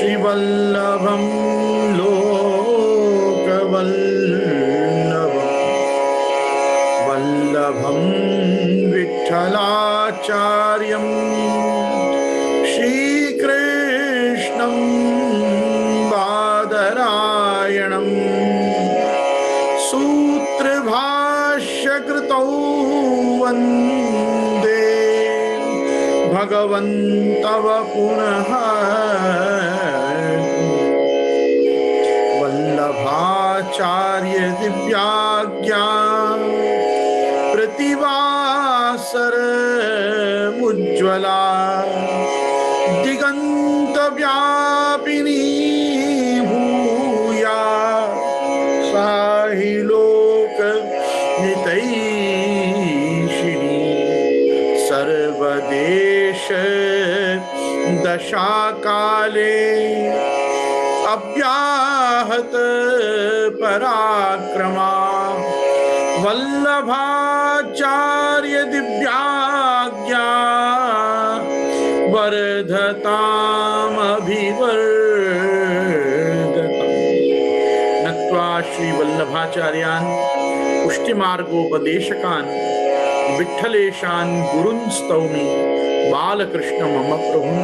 श्रीवल्लभं लोकवल्लभं वल्लभं विठ्ठलाचार्यं श्रीकृष्णं बादरायणं सूत्रभाष्यकृतौ वन्दे भगवन्तव पुनः वल्लभाचार्य दिव्याज्ञा प्रतिवासर उज्ज्वला दिगंत व्यापिनी भूया साहि लोक हितैषिणी सर्वदेश दशाकाले अव्याहत पराक्रमा वल्लभाचार्य दिव्याज्ञा वर्धतामभिवर्धतम्। नत्वा श्री वल्लभाचार्यान् पुष्टिमार्गोपदेशकान् विठ्ठलेशान् गुरून् स्तौमि बालकृष्ण मम प्रभुं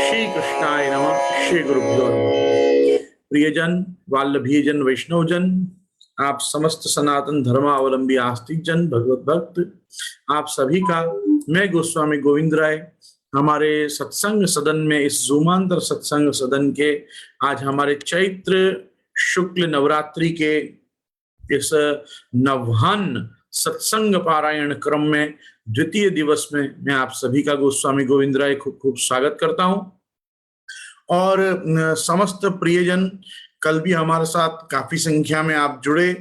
श्री कृष्णाय नमः। श्री गुरुभ्यो नमः। प्रियजन, वाल्लभीजन, वैष्णवजन, आप समस्त सनातन धर्मावलंबी आस्तिक जन, भगवत भक्त, आप सभी का मैं गोस्वामी गोविंद राय हमारे सत्संग सदन में, इस जूमांतर सत्संग सदन के आज हमारे चैत्र शुक्ल नवरात्रि के इस नवहान सत्संग पारायण क्रम में द्वितीय दिवस में मैं आप सभी का गोस्वामी गोविंद राय खूब खूब स्वागत करता हूं। और समस्त प्रियजन, कल भी हमारे साथ काफी संख्या में आप जुड़े,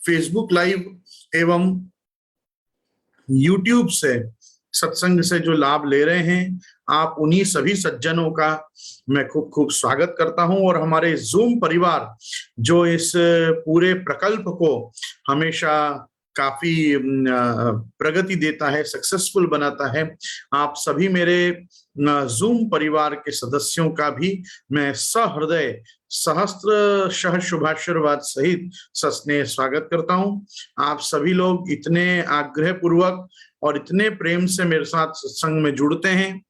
फेसबुक लाइव एवं यूट्यूब से सत्संग से जो लाभ ले रहे हैं, आप उन्हीं सभी सज्जनों का मैं खूब खूब स्वागत करता हूं। और हमारे जूम परिवार जो इस पूरे प्रकल्प को हमेशा काफी प्रगति देता है, सक्सेसफुल बनाता है, आप सभी मेरे जूम परिवार के सदस्यों का भी मैं सहृदय सहस्त्र शुभाशीर्वाद सहित सस्नेह स्वागत करता हूं। आप सभी लोग इतने आग्रह पूर्वक और इतने प्रेम से मेरे साथ सत्संग में जुड़ते हैं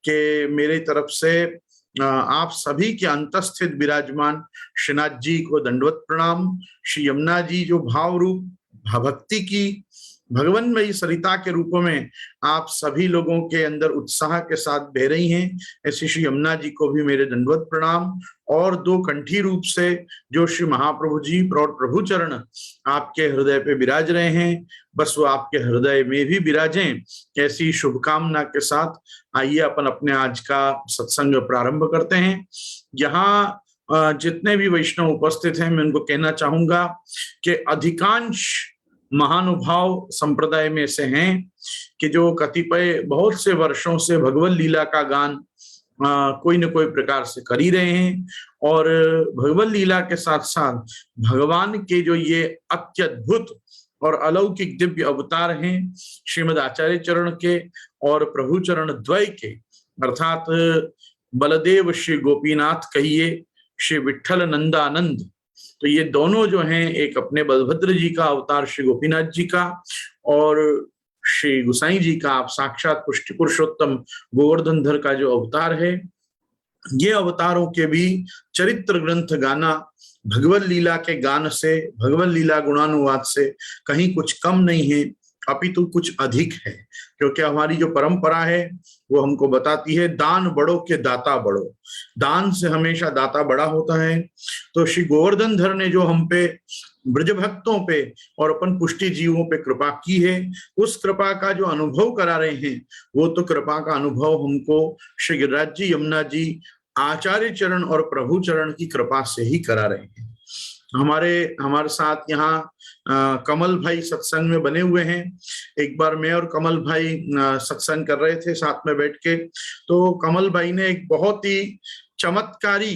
कि मेरी तरफ से आप सभी के अंतस्थित विराजमान श्रीनाथ जी को दंडवत प्रणाम। श्री यमुना जी जो भाव रूप भक्ति की भगवन्मयी सरिता के रूप में आप सभी लोगों के अंदर उत्साह के साथ बह रही हैं, ऐसी श्री यमुना जी को भी मेरे दंडवत प्रणाम। और दो कंठी रूप से जो श्री महाप्रभु जी और प्रभु चरण आपके हृदय पे विराज रहे हैं, बस वो आपके हृदय में भी विराजें, ऐसी शुभकामना के साथ आइए अपन अपने आज का सत्संग प्रारंभ करते हैं। यहाँ जितने भी वैष्णव उपस्थित हैं, मैं उनको कहना चाहूंगा कि अधिकांश महानुभाव संप्रदाय में से हैं कि जो कतिपय बहुत से वर्षों से भगवत लीला का गान कोई न कोई प्रकार से कर ही रहे हैं। और भगवत लीला के साथ साथ भगवान के जो ये अत्यद्भुत और अलौकिक दिव्य अवतार हैं, श्रीमद आचार्य चरण के और प्रभु चरण द्वय के, अर्थात बलदेव श्री गोपीनाथ कहिए, श्री विठ्ठल नंदानंद, तो ये दोनों जो हैं, एक अपने बलभद्र जी का अवतार श्री गोपीनाथ जी का और श्री गुसाई जी का आप साक्षात पुष्टि पुरुषोत्तम गोवर्धनधर का जो अवतार है, ये अवतारों के भी चरित्र ग्रंथ गाना भगवत लीला के गान से, भगवत लीला गुणानुवाद से कहीं कुछ कम नहीं है, अपितु कुछ अधिक है। क्योंकि हमारी जो परंपरा है वो हमको बताती है दान बड़ो के दाता बड़ो, दान से हमेशा दाता बड़ा होता है। तो श्री गोवर्धनधर ने जो हम पे, ब्रज भक्तों पे और अपन पुष्टि जीवों पे कृपा की है, उस कृपा का जो अनुभव करा रहे हैं, वो तो कृपा का अनुभव हमको श्री गिरिराज जी, यमुना जी, आचार्य चरण और प्रभु चरण की कृपा से ही करा रहे हैं। हमारे साथ यहाँ कमल भाई सत्संग में बने हुए हैं। एक बार मैं और कमल भाई सत्संग कर रहे थे साथ में बैठ के, तो कमल भाई ने एक बहुत ही चमत्कारी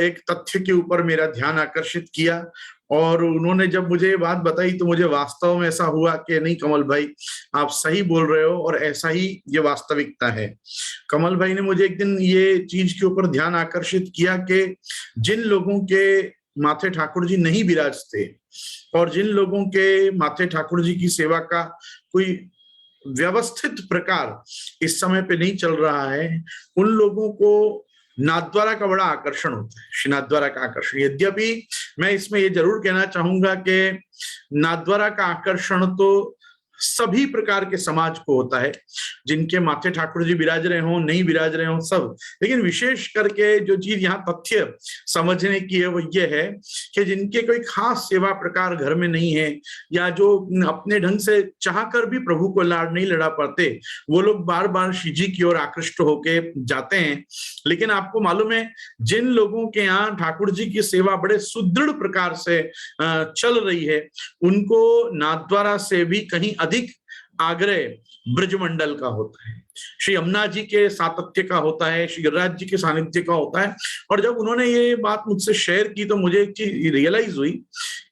एक तथ्य के ऊपर मेरा ध्यान आकर्षित किया, और उन्होंने जब मुझे ये बात बताई तो मुझे वास्तव में ऐसा हुआ कि नहीं कमल भाई, आप सही बोल रहे हो और ऐसा ही ये वास्तविकता है। कमल भाई ने मुझे एक दिन ये चीज के ऊपर ध्यान आकर्षित किया कि जिन लोगों के माथे ठाकुर जी नहीं विराजते और जिन लोगों के माथे ठाकुर जी की सेवा का कोई व्यवस्थित प्रकार इस समय पे नहीं चल रहा है, उन लोगों को नाथद्वारा का बड़ा आकर्षण होता है, श्री नाथद्वारा का आकर्षण। यद्यपि मैं इसमें ये जरूर कहना चाहूंगा कि नाथद्वारा का आकर्षण तो सभी प्रकार के समाज को होता है, जिनके माथे ठाकुर जी विराज रहे हों नहीं विराज रहे हों सब, लेकिन विशेष करके जो चीज यहाँ तथ्य समझने की है वो ये है कि जिनके कोई खास सेवा प्रकार घर में नहीं है, या जो अपने ढंग से चाहकर भी प्रभु को लाड नहीं लड़ा पाते, वो लोग बार बार श्री जी की ओर आकृष्ट होके जाते हैं। लेकिन आपको मालूम है, जिन लोगों के यहाँ ठाकुर जी की सेवा बड़े सुदृढ़ प्रकार से चल रही है, उनको नाथद्वारा से भी कहीं अधिक आग्रह ब्रजमंडल का होता है, श्री यमुना जी के सातत्य का होता है, श्री गिरिराज जी के सानिध्य का होता है। और जब उन्होंने ये बात मुझसे शेयर की तो मुझे एक चीज रियलाइज हुई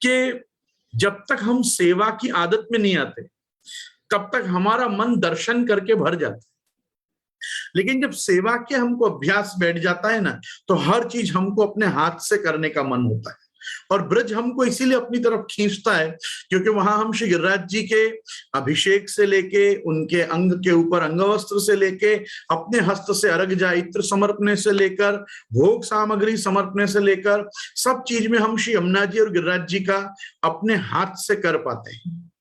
कि जब तक हम सेवा की आदत में नहीं आते तब तक हमारा मन दर्शन करके भर जाता है, लेकिन जब सेवा के हमको अभ्यास बैठ जाता है ना, तो हर चीज हमको अपने हाथ से करने का मन होता है। और ब्रज हमको इसीलिए अपनी तरफ खींचता है क्योंकि वहां हम श्री गिरिराज जी के अभिषेक से लेके, उनके अंग के ऊपर अंगवस्त्र से लेके, अपने हस्त से अर्घ्य इत्र समर्पणे से लेकर, भोग सामग्री समर्पणे से लेकर, सब चीज में हम श्री यमुना जी और गिरिराज जी का अपने हाथ से कर पाते हैं।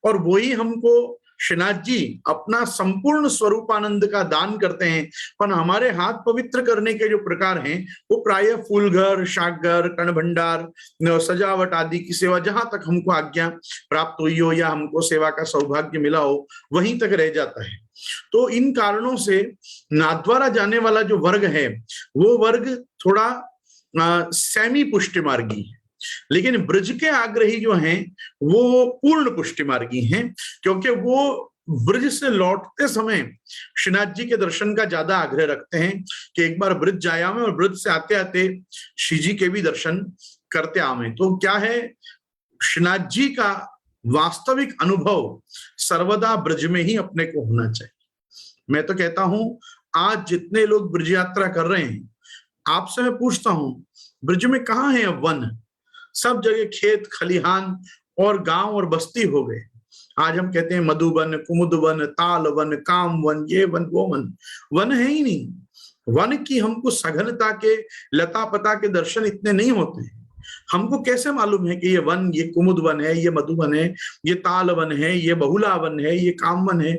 और वही हमको श्रीनाथ जी अपना संपूर्ण स्वरूपानंद का दान करते हैं। पर हमारे हाथ पवित्र करने के जो प्रकार हैं वो प्रायः फूलघर, शाकघर, कर्ण भंडार, सजावट आदि की सेवा, जहां तक हमको आज्ञा प्राप्त हुई हो या हमको सेवा का सौभाग्य मिला हो वहीं तक रह जाता है। तो इन कारणों से नाथद्वारा जाने वाला जो वर्ग है वो वर्ग थोड़ा सेमी पुष्टि मार्गी है, लेकिन ब्रज के आग्रही जो हैं वो पूर्ण पुष्टि मार्गी हैं, क्योंकि वो ब्रज से लौटते समय श्रीनाथ जी के दर्शन का ज्यादा आग्रह रखते हैं कि एक बार ब्रज जाया में और ब्रज से आते आते श्री जी के भी दर्शन करते आवे। तो क्या है, श्रीनाथ जी का वास्तविक अनुभव सर्वदा ब्रज में ही अपने को होना चाहिए। मैं तो कहता हूं, आज जितने लोग ब्रज यात्रा कर रहे हैं, आपसे मैं पूछता हूं, ब्रज में कहाँ है अब वन? सब जगह खेत खलिहान और गांव और बस्ती हो गए। आज हम कहते हैं मधुवन, कुमुदवन, ताल वन, काम वन, ये वन वो वन, वन है ही नहीं। वन की हमको सघनता के, लता पता के दर्शन इतने नहीं होते हैं। हमको कैसे मालूम है कि ये वन, ये कुमुद वन है, ये मधुवन है, ये ताल वन है, ये बहुला वन है, ये काम वन है?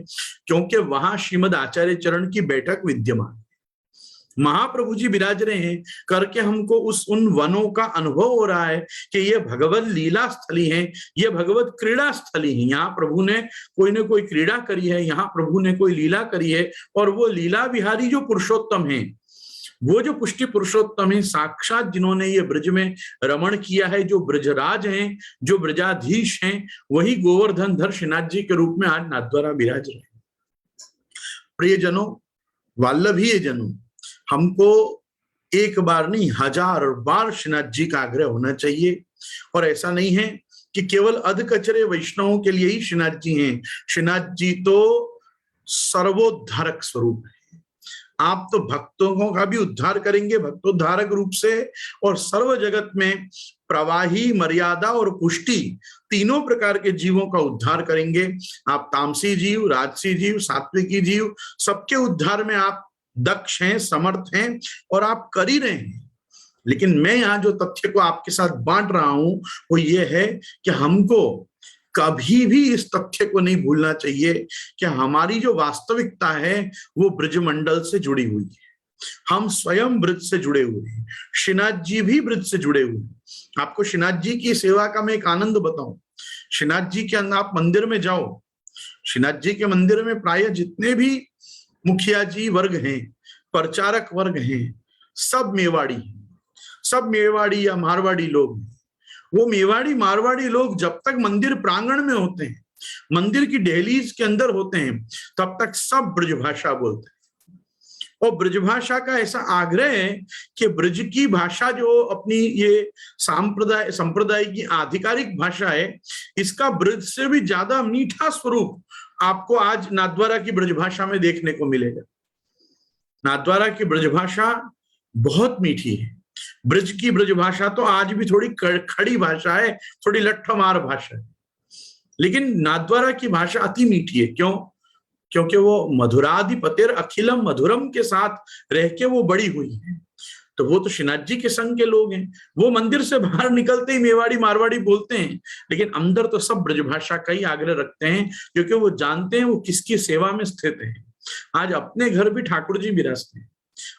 क्योंकि वहां श्रीमद आचार्य चरण की बैठक विद्यमान, महाप्रभु जी विराज रहे हैं करके हमको उन वनों का अनुभव हो रहा है कि ये भगवत लीला स्थली है, ये भगवत क्रीड़ा स्थली है। यहाँ प्रभु ने कोई न कोई क्रीड़ा करी है, यहाँ प्रभु ने कोई लीला करी है, और वो लीला विहारी जो पुरुषोत्तम है, वो जो पुष्टि पुरुषोत्तम है, साक्षात जिन्होंने ये ब्रज में रमण किया है, जो ब्रजराज हैं, जो ब्रजाधीश हैं, वही गोवर्धन धर श्रीनाथ जी के रूप में आज नाथद्वारा विराज रहे। प्रियजनों, वाल्लभीय जनों, हमको एक बार नहीं, हजार बार श्रीनाथ जी का आग्रह होना चाहिए। और ऐसा नहीं है कि केवल अधकचरे वैष्णवों के लिए ही श्रीनाथ जी हैं। श्रीनाथ जी तो सर्वोद्धारक स्वरूप है। आप तो भक्तों का भी उद्धार करेंगे भक्तोद्धारक रूप से, और सर्व जगत में प्रवाही, मर्यादा और पुष्टि, तीनों प्रकार के जीवों का उद्धार करेंगे। आप तामसी जीव, राजसी जीव, सात्विकी जीव, सबके उद्धार में आप दक्ष हैं, समर्थ हैं, और आप कर ही रहे हैं। लेकिन मैं यहाँ जो तथ्य को आपके साथ बांट रहा हूं वो ये है कि हमको कभी भी इस तथ्य को नहीं भूलना चाहिए कि हमारी जो वास्तविकता है वो ब्रजमंडल से जुड़ी हुई है। हम स्वयं ब्रज से जुड़े हुए हैं, श्रीनाथ जी भी ब्रज से जुड़े हुए हैं। आपको श्रीनाथ जी की सेवा का मैं एक आनंद बताऊं। श्रीनाथ जी के अंदर आप मंदिर में जाओ, श्रीनाथ जी के मंदिर में प्राय जितने भी मुखिया जी वर्ग हैं, प्रचारक वर्ग हैं, सब मेवाड़ी हैं, सब मेवाड़ी या मारवाड़ी लोग हैं। वो मेवाड़ी मारवाड़ी लोग जब तक मंदिर प्रांगण में होते हैं, मंदिर की दहलीज के अंदर होते हैं, तब तक सब ब्रजभाषा बोलते हैं। और ब्रजभाषा का ऐसा आग्रह है कि ब्रज की भाषा जो अपनी ये संप्रदाय की आधिकारिक भाषा है, इसका ब्रज से भी ज्यादा मीठा स्वरूप आपको आज नाथद्वारा की ब्रजभाषा में देखने को मिलेगा। नाथद्वारा की ब्रजभाषा बहुत मीठी है। ब्रज की ब्रजभाषा तो आज भी थोड़ी खड़ी भाषा है, थोड़ी लट्ठमार भाषा है, लेकिन नाथद्वारा की भाषा अति मीठी है। क्यों? क्योंकि वो मधुराधिपतिर अखिलम मधुरम के साथ रह के वो बड़ी हुई है। तो वो तो श्रीनाथ जी के संग के लोग हैं, वो मंदिर से बाहर निकलते ही मेवाड़ी मारवाड़ी बोलते हैं, लेकिन अंदर तो सब ब्रजभाषा का ही आग्रह रखते हैं, क्योंकि वो जानते हैं वो किसकी सेवा में स्थित है। आज अपने घर भी ठाकुर जी विराजते हैं,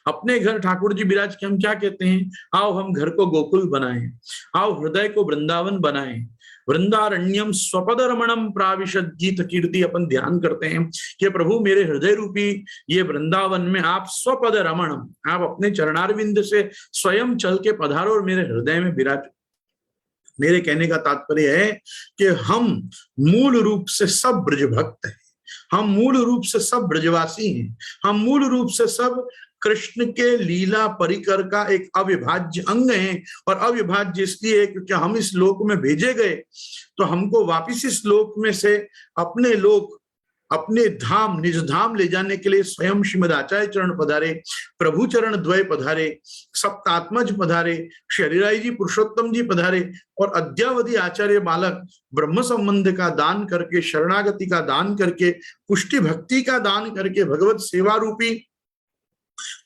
अपने घर ठाकुर जी विराज के हम क्या कहते हैं, आओ हम घर को गोकुल बनाएं, आओ हृदय को वृंदावन बनाएं, वृंदारण्यम स्वपद रमणम प्राविशद गीत कीर्ति अपन ध्यान करते हैं कि प्रभु मेरे हृदय रूपी ये वृंदावन में आप स्वपद रमणम, आप अपने चरणारविंद से स्वयं चल के पधारो और मेरे हृदय में विराज। मेरे कहने का तात्पर्य है कि हम मूल रूप से सब ब्रज भक्त हैं, हम मूल रूप से सब ब्रजवासी हैं, हम मूल रूप से सब कृष्ण के लीला परिकर का एक अविभाज्य अंग है। और अविभाज्य इसलिए क्योंकि हम इस लोक में भेजे गए, तो हमको वापिस इस लोक में से अपने लोक, अपने धाम, निज धाम ले जाने के लिए स्वयं श्रीमद आचार्य चरण पधारे, प्रभु चरण द्वय पधारे, सप्तात्मज पधारे, श्री हरिराय जी पुरुषोत्तम जी पधारे और अद्यावधि आचार्य बालक ब्रह्म संबंध का दान करके, शरणागति का दान करके, पुष्टि भक्ति का दान करके, भगवत सेवा रूपी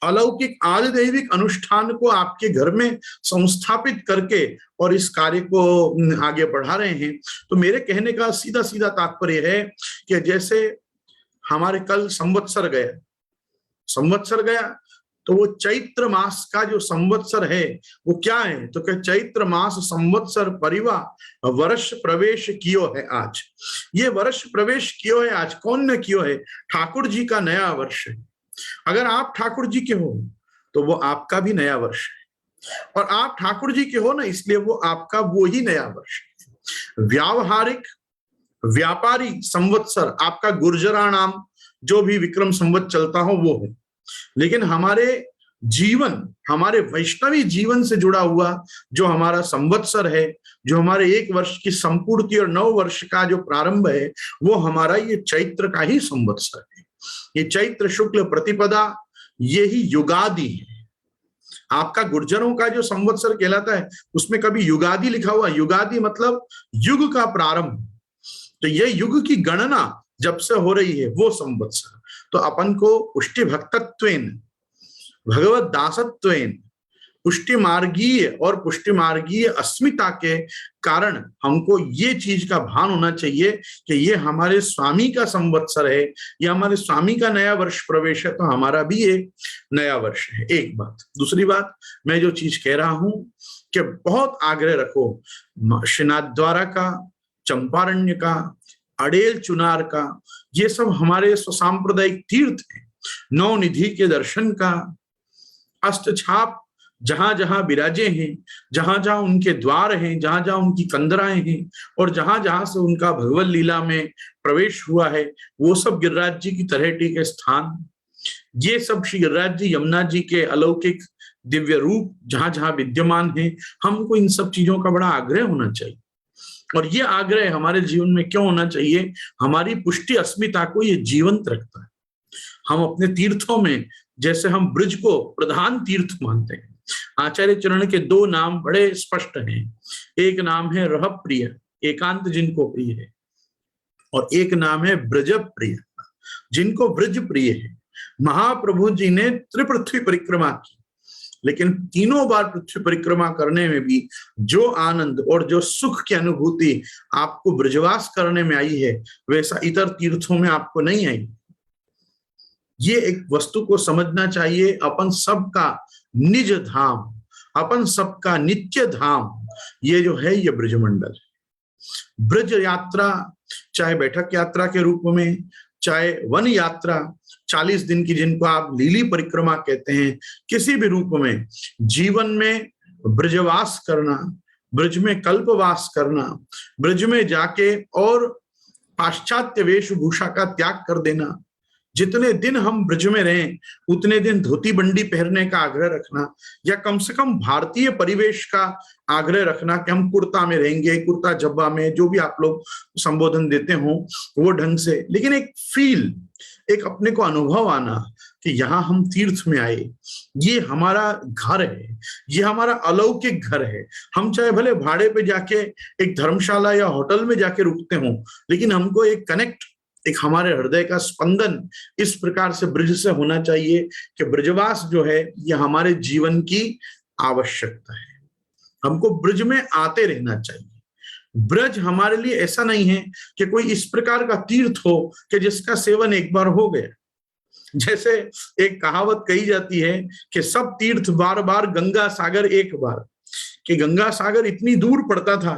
अलौकिक आदिदैविक अनुष्ठान को आपके घर में संस्थापित करके और इस कार्य को आगे बढ़ा रहे हैं। तो मेरे कहने का सीधा सीधा तात्पर्य है कि जैसे हमारे कल संवत्सर गया, तो वो चैत्र मास का जो संवत्सर है वो क्या है, तो क्या चैत्र मास संवत्सर परिवा वर्ष प्रवेश कियो है आज। ये वर्ष प्रवेश कियो है आज, कौन ने कियो है? ठाकुर जी का नया वर्ष है। अगर आप ठाकुर जी के हो तो वो आपका भी नया वर्ष है, और आप ठाकुर जी के हो ना, इसलिए वो आपका वो ही नया वर्ष है। व्यावहारिक व्यापारी संवत्सर आपका गुर्जराणाम जो भी विक्रम संवत चलता हो वो है, लेकिन हमारे जीवन, हमारे वैष्णवी जीवन से जुड़ा हुआ जो हमारा संवत्सर है, जो हमारे एक वर्ष की संपूर्ति और 9 वर्ष का जो प्रारंभ है, वो हमारा ये चैत्र का ही संवत्सर है। ये चैत्र शुक्ल प्रतिपदा, यही युगादि है। आपका गुर्जरों का जो संवत्सर कहलाता है उसमें कभी युगादि लिखा हुआ, युगादि मतलब युग का प्रारंभ, तो ये युग की गणना जब से हो रही है वो संवत्सर। तो अपन को पुष्टि भक्तत्वेन, भगवत दासत्वेन, पुष्टि मार्गीय और पुष्टि मार्गीय अस्मिता के कारण हमको ये चीज का भान होना चाहिए कि ये हमारे स्वामी का संवत्सर है, ये हमारे स्वामी का नया वर्ष प्रवेश है, तो हमारा भी ये नया वर्ष है। एक बात। दूसरी बात, मैं जो चीज कह रहा हूं कि बहुत आग्रह रखो श्रीनाथ द्वारा का, चंपारण्य का, अड़ेल चुनार का, ये सब हमारे स्वसांप्रदायिक तीर्थ हैं। नवनिधि के दर्शन का, अष्टछाप जहां जहां विराजे हैं, जहां जहां उनके द्वार हैं, जहां जहां उनकी कंदराएं हैं, और जहां जहां से उनका भगवत लीला में प्रवेश हुआ है, वो सब गिरिराज जी की तलहटी के स्थान, ये सब श्री गिरिराज जी, यमुना जी के अलौकिक दिव्य रूप जहां जहां विद्यमान है, हमको इन सब चीजों का बड़ा आग्रह होना चाहिए। और ये आग्रह हमारे जीवन में क्यों होना चाहिए? हमारी पुष्टि अस्मिता को ये जीवंत रखता है। हम अपने तीर्थों में, जैसे हम ब्रज को प्रधान तीर्थ मानते हैं, आचार्य चरण के 2 नाम बड़े स्पष्ट हैं। एक नाम है रह प्रिय, एकांत जिनको प्रिय है, और एक नाम है ब्रज प्रिय, जिनको ब्रज प्रिय है। महाप्रभु जी ने त्रिपृथ्वी परिक्रमा की, लेकिन 3 बार पृथ्वी परिक्रमा करने में भी जो आनंद और जो सुख की अनुभूति आपको ब्रजवास करने में आई है, वैसा इतर तीर्थों में आपको नहीं आई। ये एक वस्तु को समझना चाहिए। अपन सबका निज धाम, अपन सबका नित्य धाम ये जो है, ये ब्रजमंडल है। ब्रज यात्रा, चाहे बैठक यात्रा के रूप में, चाहे वन यात्रा 40 दिन की, जिनको आप लीली परिक्रमा कहते हैं, किसी भी रूप में जीवन में ब्रजवास करना, ब्रज में कल्पवास करना, ब्रज में जाके और पाश्चात्य वेशभूषा का त्याग कर देना, जितने दिन हम ब्रज में रहें उतने दिन धोती बंडी पहनने का आग्रह रखना, या कम से कम भारतीय परिवेश का आग्रह रखना कि हम कुर्ता में रहेंगे, कुर्ता जब्बा में, जो भी आप लोग संबोधन देते हो वो ढंग से। लेकिन एक फील, एक अपने को अनुभव आना कि यहाँ हम तीर्थ में आए, ये हमारा घर है, ये हमारा अलौकिक घर है। हम चाहे भले भाड़े पे जाके एक धर्मशाला या होटल में जाके रुकते हो, लेकिन हमको एक कनेक्ट, एक हमारे हृदय का स्पंदन इस प्रकार से ब्रज से होना चाहिए कि ब्रजवास जो है ये हमारे जीवन की आवश्यकता है। हमको ब्रज में आते रहना चाहिए। ब्रज हमारे लिए ऐसा नहीं है कि कोई इस प्रकार का तीर्थ हो कि जिसका सेवन एक बार हो गया। जैसे एक कहावत कही जाती है कि सब तीर्थ बार बार, गंगा सागर एक बार। कि गंगा सागर इतनी दूर पड़ता था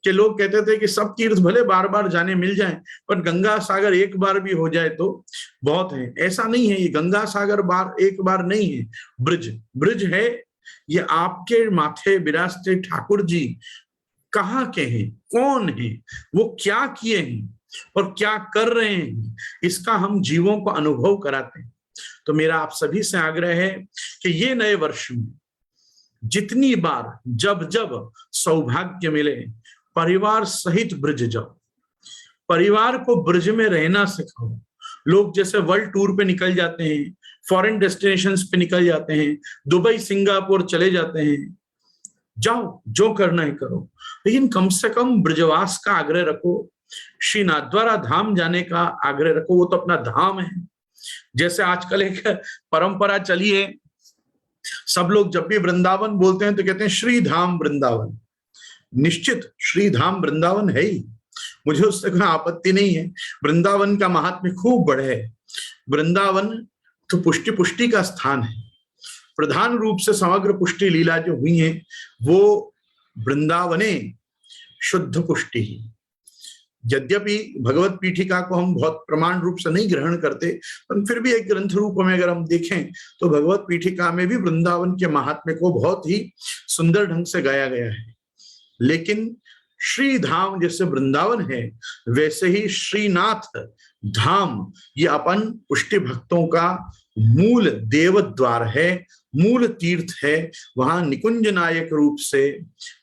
कि लोग कहते थे कि सब तीर्थ भले बार बार जाने मिल जाएं, पर गंगा सागर एक बार भी हो जाए तो बहुत है। ऐसा नहीं है, ये गंगा सागर बार एक बार नहीं है। ब्रज, ब्रज है ये आपके माथे विराजते ठाकुर जी कहाँ के हैं, कौन है, वो क्या किए हैं और क्या कर रहे हैं, इसका हम जीवों को अनुभव कराते हैं। तो मेरा आप सभी से आग्रह है कि ये नए वर्ष में जितनी बार जब जब सौभाग्य मिले, परिवार सहित ब्रज जाओ, परिवार को ब्रज में रहना सिखाओ। लोग जैसे वर्ल्ड टूर पे निकल जाते हैं, फॉरेन डेस्टिनेशंस पे निकल जाते हैं, दुबई सिंगापुर चले जाते हैं, जाओ जो करना है करो, लेकिन कम से कम ब्रजवास का आग्रह रखो, श्री नाथद्वारा धाम जाने का आग्रह रखो। वो तो अपना धाम है। जैसे आजकल एक परंपरा चली है, सब लोग जब भी वृंदावन बोलते हैं तो कहते हैं श्री धाम वृंदावन। निश्चित श्री धाम वृंदावन है ही, मुझे उससे कोई आपत्ति नहीं है। वृंदावन का महात्म्य खूब बड़ा है। वृंदावन तो पुष्टि पुष्टि का स्थान है। प्रधान रूप से समग्र पुष्टि लीला जो हुई है वो वृंदावने शुद्ध पुष्टि ही। यद्यपि भगवत पीठिका को हम बहुत प्रमाण रूप से नहीं ग्रहण करते, पर फिर भी एक ग्रंथ रूप में अगर हम देखें तो भगवत पीठिका में भी वृंदावन के महात्म्य को बहुत ही सुंदर ढंग से गाया गया है। लेकिन श्री धाम जैसे वृंदावन है, वैसे ही श्रीनाथ धाम ये अपन पुष्टि भक्तों का मूल देव द्वार है, मूल तीर्थ है। वहां निकुंज नायक रूप से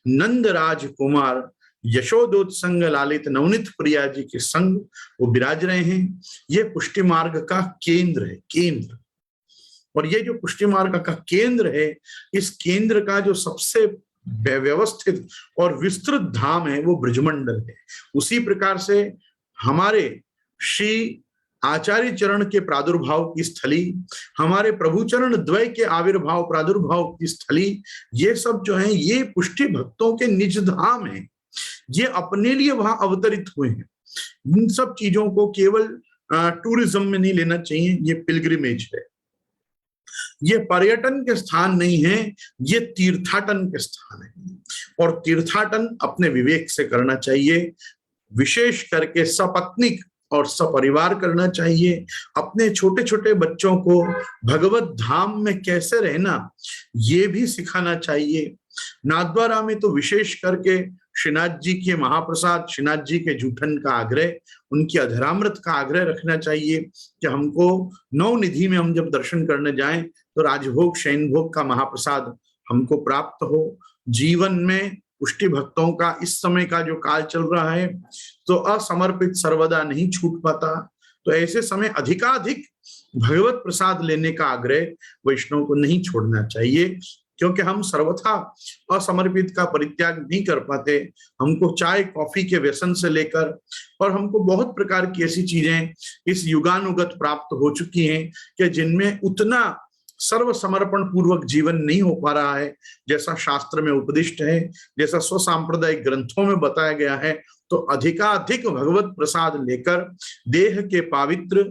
नंद राजकुमार यशोदोत्संग लालित नवनीत प्रिया जी के संग वो विराज रहे हैं। ये पुष्टि मार्ग का केंद्र है, केंद्र। और ये जो पुष्टि मार्ग का केंद्र है, इस केंद्र का जो सबसे व्यवस्थित और विस्तृत धाम है वो ब्रजमंडल है। उसी प्रकार से हमारे श्री आचार्य चरण के प्रादुर्भाव की स्थली, हमारे प्रभु चरण द्वय के आविर्भाव प्रादुर्भाव की स्थली, ये सब जो है ये पुष्टि भक्तों के निज धाम है। ये अपने लिए वहां अवतरित हुए हैं। इन सब चीजों को केवल टूरिज्म में नहीं लेना चाहिए। ये पिलग्रिमेज है, ये पर्यटन के स्थान नहीं है, ये तीर्थाटन के स्थान है। और तीर्थाटन अपने विवेक से करना चाहिए, विशेष करके सपत्निक और सपरिवार करना चाहिए। अपने छोटे छोटे बच्चों को भगवत धाम में कैसे रहना ये भी सिखाना चाहिए। नाथद्वारा में तो विशेष करके श्रीनाथ जी के महाप्रसाद, श्रीनाथ जी के जूठन का आग्रह, उनकी अधरामृत का आग्रह रखना चाहिए कि हमको नवनिधि में हम जब दर्शन करने जाएं तो राजभोग शयन भोग का महाप्रसाद हमको प्राप्त हो। जीवन में पुष्टि भक्तों का इस समय का जो काल चल रहा है तो असमर्पित सर्वदा नहीं छूट पाता। तो ऐसे समय अधिकाधिक भगवत प्रसाद लेने का आग्रह वैष्णव को नहीं छोड़ना चाहिए, क्योंकि हम सर्वथा असमर्पित का परित्याग नहीं कर पाते। हमको चाय कॉफी के व्यसन से लेकर और हमको बहुत प्रकार की ऐसी चीजें इस युगानुगत प्राप्त हो चुकी हैं कि जिनमें उतना सर्व समर्पण पूर्वक जीवन नहीं हो पा रहा है जैसा शास्त्र में उपदिष्ट है, जैसा स्वसांप्रदायिक ग्रंथों में बताया गया है। तो अधिकाधिक भगवत प्रसाद लेकर देह के पावित्र,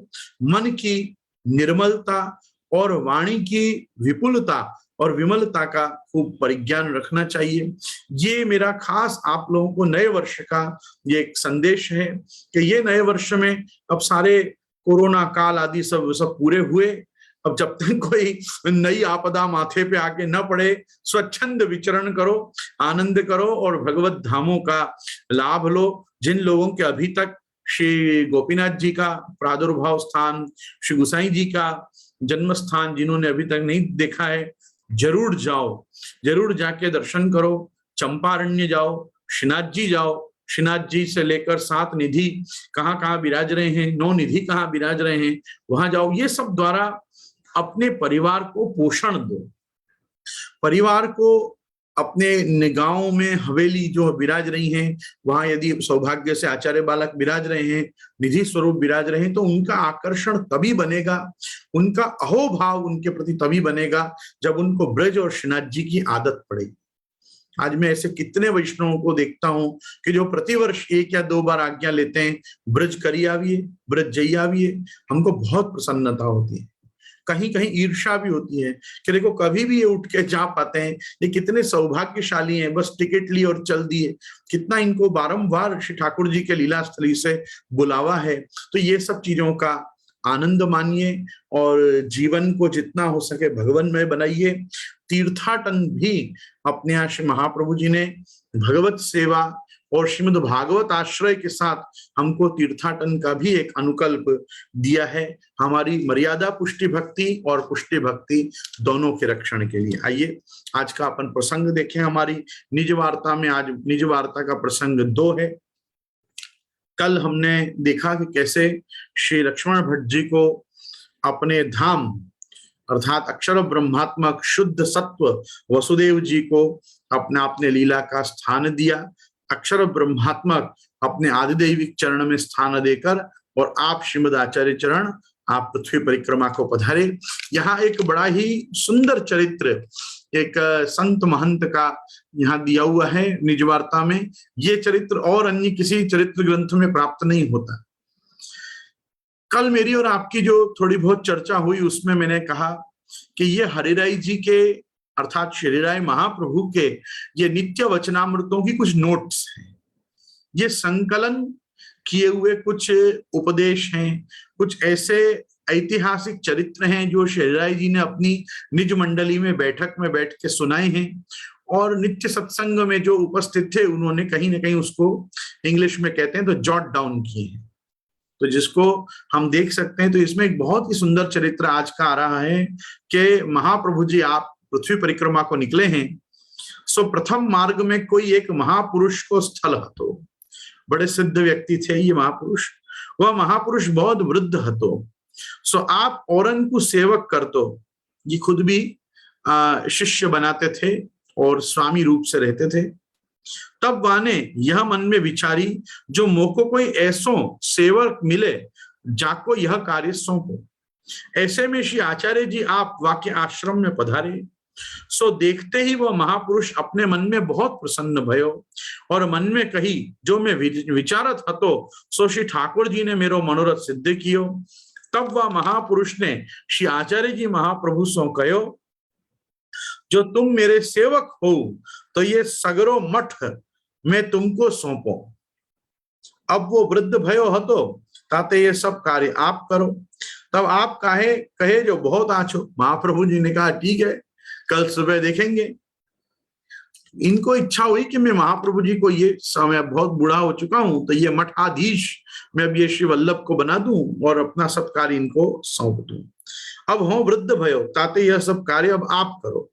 मन की निर्मलता और वाणी की विपुलता और विमलता का खूब परिज्ञान रखना चाहिए। ये मेरा खास आप लोगों को नए वर्ष का ये एक संदेश है कि ये नए वर्ष में अब सारे कोरोना काल आदि सब पूरे हुए। अब जब तक कोई नई आपदा माथे पे आके न पड़े, स्वच्छंद विचरण करो, आनंद करो और भगवत धामों का लाभ लो। जिन लोगों के अभी तक श्री गोपीनाथ जी का प्रादुर्भाव स्थान, श्री गुसाई जी का जन्म स्थान जिन्होंने अभी तक नहीं देखा है, जरूर जाओ, जरूर जाके दर्शन करो। चंपारण्य जाओ, श्रीनाथ जी जाओ, श्रीनाथ जी से लेकर 7 निधि कहाँ कहाँ विराज रहे हैं, 9 निधि कहाँ विराज रहे हैं, वहां जाओ। ये सब द्वारा अपने परिवार को पोषण दो, परिवार को अपने निगाहों में हवेली जो विराज रही हैं, वहां यदि सौभाग्य से आचार्य बालक विराज रहे हैं, निधि स्वरूप विराज रहे हैं, तो उनका आकर्षण तभी बनेगा, उनका अहोभाव उनके प्रति तभी बनेगा जब उनको ब्रज और श्रीनाथ जी की आदत पड़ेगी। आज मैं ऐसे कितने वैष्णवों को देखता हूं कि जो प्रतिवर्ष 1 या 2 बार आज्ञा लेते हैं, ब्रज करी आविए, ब्रज जई आविए। हमको बहुत प्रसन्नता होती है, कहीं कहीं ईर्ष्या भी होती है कि देखो कभी भी ये उठ के जा पाते हैं, ये कितने सौभाग्यशाली हैं, बस टिकट ली और चल दिए। कितना इनको बारंबार श्री ठाकुर जी के लीला स्थली से बुलावा है। तो ये सब चीजों का आनंद मानिए और जीवन को जितना हो सके भगवानमय बनाइए। तीर्थाटन भी अपने यहाँ श्री महाप्रभु जी ने भगवत सेवा और श्रीमद् भागवत आश्रय के साथ हमको तीर्थाटन का भी एक अनुकल्प दिया है, हमारी मर्यादा पुष्टि भक्ति और पुष्टि भक्ति दोनों के रक्षण के लिए। आइए आज का अपन प्रसंग देखें हमारी निज वार्ता में। आज निज वार्ता का प्रसंग 2 है। कल हमने देखा कि कैसे श्री लक्ष्मण भट्ट जी को अपने धाम अर्थात अक्षर ब्रह्मात्मक शुद्ध सत्व वसुदेव जी को अपना अपने लीला का स्थान दिया, अक्षर ब्रह्मात्मक अपने आदिदैविक चरण में स्थान देकर, और आप श्रीमद आचार्य चरण आप पृथ्वी परिक्रमा को पधारे। यहाँ एक बड़ा ही सुंदर चरित्र एक संत महंत का यहाँ दिया हुआ है निज वार्ता में। ये चरित्र और अन्य किसी चरित्र ग्रंथ में प्राप्त नहीं होता। कल मेरी और आपकी जो थोड़ी बहुत चर्चा हुई उसमें मैंने कहा कि ये हरिराय जी के अर्थात श्री राय महाप्रभु के ये नित्य वचनामृतों की कुछ नोट्स हैं, ये संकलन किए हुए कुछ उपदेश हैं, कुछ ऐसे ऐतिहासिक चरित्र हैं जो श्री राय जी ने अपनी निज मंडली में बैठक में बैठ के सुनाए हैं, और नित्य सत्संग में जो उपस्थित थे उन्होंने कहीं ना कहीं उसको इंग्लिश में कहते हैं तो जॉट डाउन किए हैं, तो जिसको हम देख सकते हैं। तो इसमें एक बहुत ही सुंदर चरित्र आज का आ रहा है कि महाप्रभु जी आप पृथ्वी परिक्रमा को निकले हैं। सो प्रथम मार्ग में कोई एक महापुरुष को स्थल हतो, बड़े सिद्ध व्यक्ति थे ये महापुरुष, वह महापुरुष बहुत वृद्ध हतो। सो आप औरन को सेवक कर दो, ये खुद भी शिष्य बनाते थे और स्वामी रूप से रहते थे। तब वाने यह मन में विचारी, जो मोको कोई ऐसो सेवक मिले जाको यह कार्य सौंपो। ऐसे में श्री आचार्य जी आप वाक्य आश्रम में पधारे। सो देखते ही वह महापुरुष अपने मन में बहुत प्रसन्न भयो और मन में कही, जो मैं विचारत हतो सो श्री ठाकुर जी ने मेरो मनोरथ सिद्ध कियो। तब वह महापुरुष ने श्री आचार्य जी महाप्रभु सो कहो, जो तुम मेरे सेवक हो तो ये सगरो मठ मैं तुमको सौंपो। अब वो वृद्ध भयो हतो ताते ये सब कार्य आप करो। तब आप कहे जो बहुत आछो। महाप्रभु जी ने कहा ठीक है, कल सुबह देखेंगे। इनको इच्छा हुई कि मैं महाप्रभु जी को ये समय बहुत बूढ़ा हो चुका हूं तो ये मठाधीश मैं अब ये श्री वल्लभ को बना दूं और अपना सब कार्य इनको सौंप दूं। अब हो वृद्ध भयो ताते यह सब कार्य अब आप करो।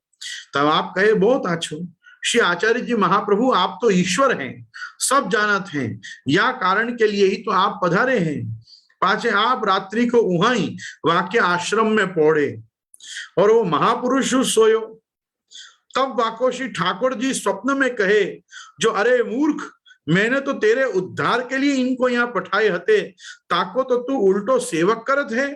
तब आप कहे बहुत आछो। श्री आचार्य जी महाप्रभु आप तो ईश्वर हैं, सब जानत हैं, या कारण के लिए ही तो आप पधारे हैं। पाछे आप रात्रि को उहाई वाक्य आश्रम में पौड़े और वो महापुरुष सोयो। तब वाको श्री ठाकुर जी स्वप्न में कहे, जो अरे मूर्ख, मैंने तो तेरे उद्धार के लिए इनको यहाँ पठाए हते, ताको तो तू उल्टो सेवक करत है।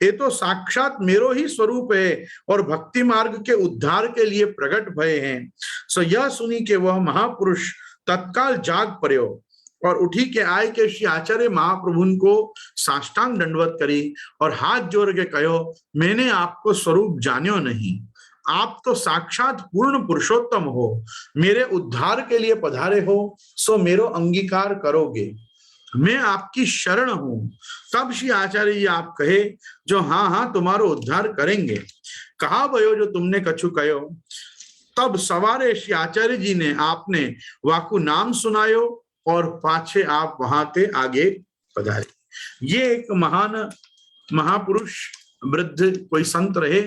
ये तो साक्षात मेरो ही स्वरूप है और भक्ति मार्ग के उद्धार के लिए प्रकट भय हैं। सो यह सुनी के वह महापुरुष तत्काल जाग पड़ो और उठी के आए के श्री आचार्य महाप्रभु को साष्टांग दंडवत करी और हाथ जोड़ के कहो, मैंने आपको स्वरूप जान्यो नहीं, आप तो साक्षात पूर्ण पुरुषोत्तम हो, मेरे उद्धार के लिए पधारे हो, सो मेरो अंगीकार करोगे, मैं आपकी शरण हूं। तब श्री आचार्य जी आप कहे, जो हाँ हाँ तुम्हारो उद्धार करेंगे। कहा भयो जो तुमने कछु कहो। तब सवारे श्री आचार्य जी ने आपने वाकु नाम सुनायो और पाछे आप वहां के आगे पधारे। ये एक महान महापुरुष वृद्ध कोई संत रहे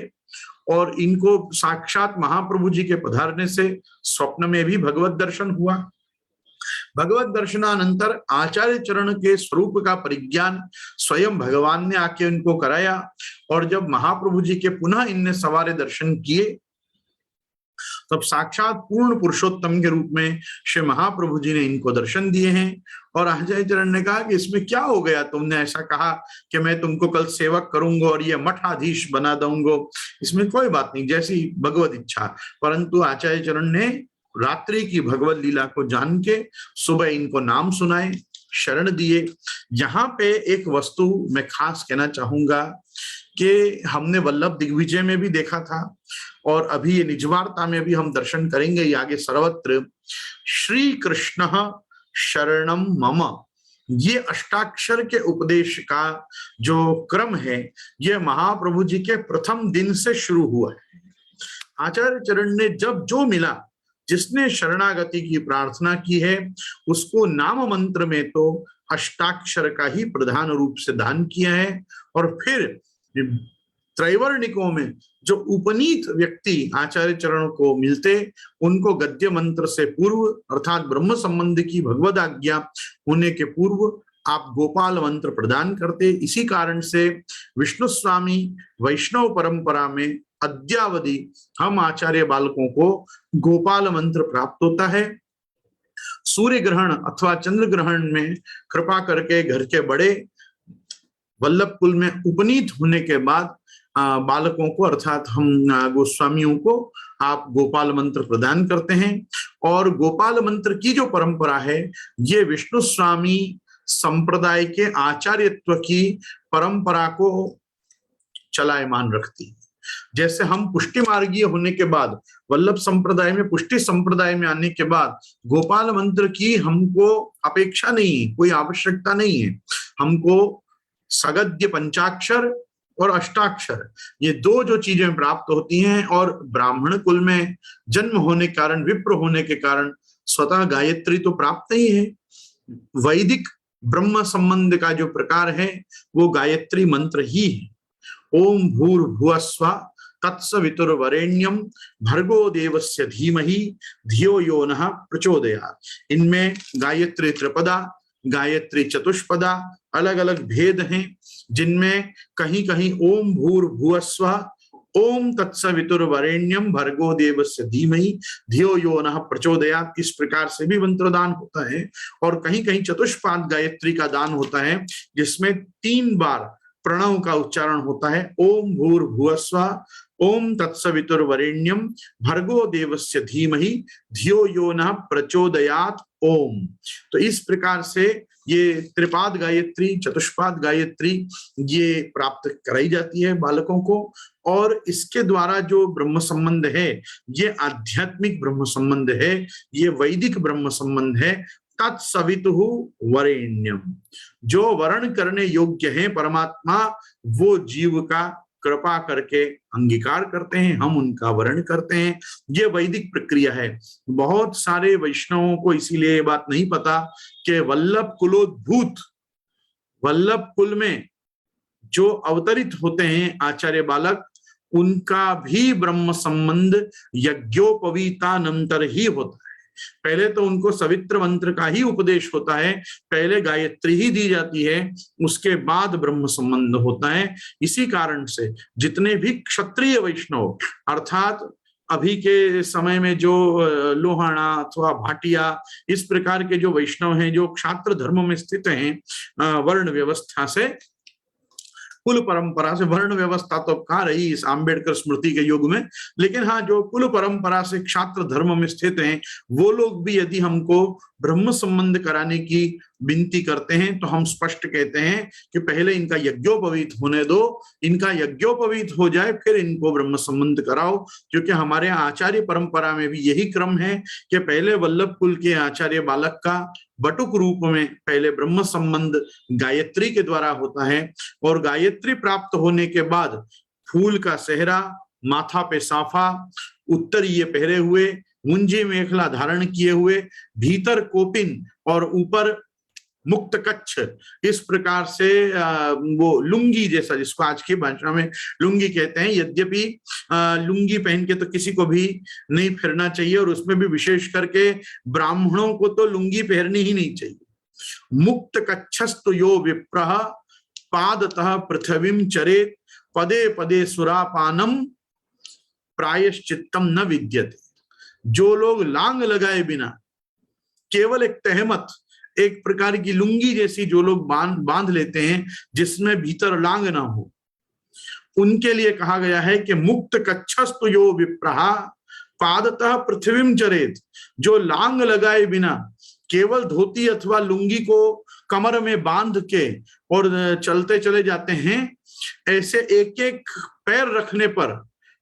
और इनको साक्षात महाप्रभु जी के पधारने से स्वप्न में भी भगवत दर्शन हुआ। भगवत दर्शनानंतर आचार्य चरण के स्वरूप का परिज्ञान स्वयं भगवान ने आके इनको कराया और जब महाप्रभु जी के पुनः इनने सवारे दर्शन किए तब साक्षात पूर्ण पुरुषोत्तम के रूप में श्री महाप्रभु जी ने इनको दर्शन दिए हैं। और आचार्य चरण ने कहा कि इसमें क्या हो गया, तुमने ऐसा कहा कि मैं तुमको कल सेवक करूंगा और ये मठाधीश बना दूंगा, इसमें कोई बात नहीं, जैसी भगवत इच्छा। परंतु आचार्य चरण ने रात्रि की भगवत लीला को जान के सुबह इनको नाम सुनाए, शरण दिए। यहाँ पे एक वस्तु मैं खास कहना चाहूंगा कि हमने वल्लभ दिग्विजय में भी देखा था और अभी ये निजवार्ता में भी हम दर्शन करेंगे, ये आगे सर्वत्र श्री कृष्ण शरणम मम, ये अष्टाक्षर के उपदेश का जो क्रम है ये महाप्रभु जी के प्रथम दिन से शुरू हुआ है। आचार्य चरण ने जब जो मिला, जिसने शरणागति की प्रार्थना की है, उसको नाम मंत्र में तो अष्टाक्षर का ही प्रधान रूप से दान किया है। और फिर त्रैवर्णिकों में जो उपनीत व्यक्ति आचार्य चरण को मिलते, उनको गद्य मंत्र से पूर्व अर्थात ब्रह्म संबंध की भगवद आज्ञा होने के पूर्व आप गोपाल मंत्र प्रदान करते। इसी कारण से विष्णु स्वामी वैष्णव परंपरा में अद्यावधि हम आचार्य बालकों को गोपाल मंत्र प्राप्त होता है। सूर्य ग्रहण अथवा चंद्र ग्रहण में कृपा करके घर के बड़े वल्लभ कुल में उपनीत होने के बाद बालकों को अर्थात हम गोस्वामियों को आप गोपाल मंत्र प्रदान करते हैं। और गोपाल मंत्र की जो परंपरा है ये विष्णु स्वामी संप्रदाय के आचार्यत्व की परंपरा को चलायमान रखती है। जैसे हम पुष्टि मार्गीय होने के बाद वल्लभ संप्रदाय में पुष्टि संप्रदाय में आने के बाद गोपाल मंत्र की हमको अपेक्षा नहीं है, कोई आवश्यकता नहीं है। हमको सगद्य पंचाक्षर और अष्टाक्षर ये दो जो चीजें प्राप्त होती हैं, और ब्राह्मण कुल में जन्म होने के कारण, विप्र होने के कारण स्वतः गायत्री तो प्राप्त ही है। वैदिक ब्रह्म संबंध का जो प्रकार है वो गायत्री मंत्र ही है। ओम भूर्भुवस्व तत्सवितुर्वरेण्यम भर्गो देवस्य धीमहि धियो यो नः प्रचोदयात्। इनमें गायत्री त्रिपदा, गायत्री चतुष्पदा अलग अलग भेद हैं, जिनमें कहीं कहीं ओम भूर्भुवस्व ओम तत्सवितुर्वरेण्यम भर्गो देवस्य धीमहि धियो यो नः प्रचोदयात् इस प्रकार से भी मंत्रदान होता है। और कहीं कहीं चतुष्पाद गायत्री का दान होता है, जिसमें 3 बार प्रणव का उच्चारण होता है। ओम भूर्भुवस्व ओम तत्सवितुर्वरेण्यम भर्गो देवस्य धीमहि धियो यो नः प्रचोदयात् ओम। तो इस प्रकार से ये त्रिपाद गायत्री, चतुष्पाद गायत्री ये प्राप्त कराई जाती है बालकों को। और इसके द्वारा जो ब्रह्म संबंध है ये आध्यात्मिक ब्रह्म संबंध है, ये वैदिक ब्रह्म संबंध है। तत्सवितुः वरेण्यम, जो वर्ण करने योग्य है परमात्मा, वो जीव का कृपा करके अंगीकार करते हैं, हम उनका वर्ण करते हैं। ये वैदिक प्रक्रिया है। बहुत सारे वैष्णवों को इसीलिए ये बात नहीं पता कि वल्लभ कुलोद्भूत वल्लभ कुल में जो अवतरित होते हैं आचार्य बालक, उनका भी ब्रह्म संबंध यज्ञोपवीतानंतर ही होता है। पहले तो उनको सवित्र मंत्र का ही उपदेश होता है, पहले गायत्री ही दी जाती है, उसके बाद ब्रह्म संबंध होता है। इसी कारण से जितने भी क्षत्रिय वैष्णव अर्थात अभी के समय में जो लोहाना अथवा भाटिया इस प्रकार के जो वैष्णव हैं, जो क्षात्र धर्म में स्थित हैं, वर्ण व्यवस्था से कुल परंपरा से, वर्ण व्यवस्था तो कहाँ रही इस आम्बेडकर स्मृति के युग में, लेकिन हाँ जो कुल परंपरा से क्षात्र धर्म में स्थित हैं वो लोग भी यदि हमको ब्रह्म संबंध कराने की विनती करते हैं तो हम स्पष्ट कहते हैं कि पहले इनका यज्ञोपवीत होने दो, इनका यज्ञोपवीत हो जाए फिर इनको ब्रह्म संबंध कराओ। क्योंकि हमारे आचार्य परंपरा में भी यही क्रम है कि पहले वल्लभ कुल के आचार्य बालक का बटुक रूप में पहले ब्रह्म संबंध गायत्री के द्वारा होता है, और गायत्री प्राप्त होने के बाद फूल का सेहरा, माथा पे साफा, उत्तरीय पहरे हुए, मुंजी मेखला धारण किए हुए, भीतर कोपिन और ऊपर मुक्त कच्छ, इस प्रकार से वो लुंगी जैसा, जिसको आज की भाषा में लुंगी कहते हैं। यद्यपि लुंगी पहन के तो किसी को भी नहीं फिरना चाहिए, और उसमें भी विशेष करके ब्राह्मणों को तो लुंगी पहननी ही नहीं चाहिए। मुक्त कच्छस्तु यो विप्रः पादतः पृथ्वीं चरेत पदे पदे सुरापानम प्रायश्चित्तम न विद्यते। जो लोग लांग लगाए बिना केवल एक तहमत, एक प्रकार की लुंगी जैसी जो लोग बांध लेते हैं जिसमें भीतर लांग ना हो, उनके लिए कहा गया है कि मुक्त कच्छस्तु यो विप्रः पादतः पृथ्वीं चरेत। जो लांग लगाए बिना केवल धोती अथवा लुंगी को कमर में बांध के और चलते चले जाते हैं, ऐसे एक एक पैर रखने पर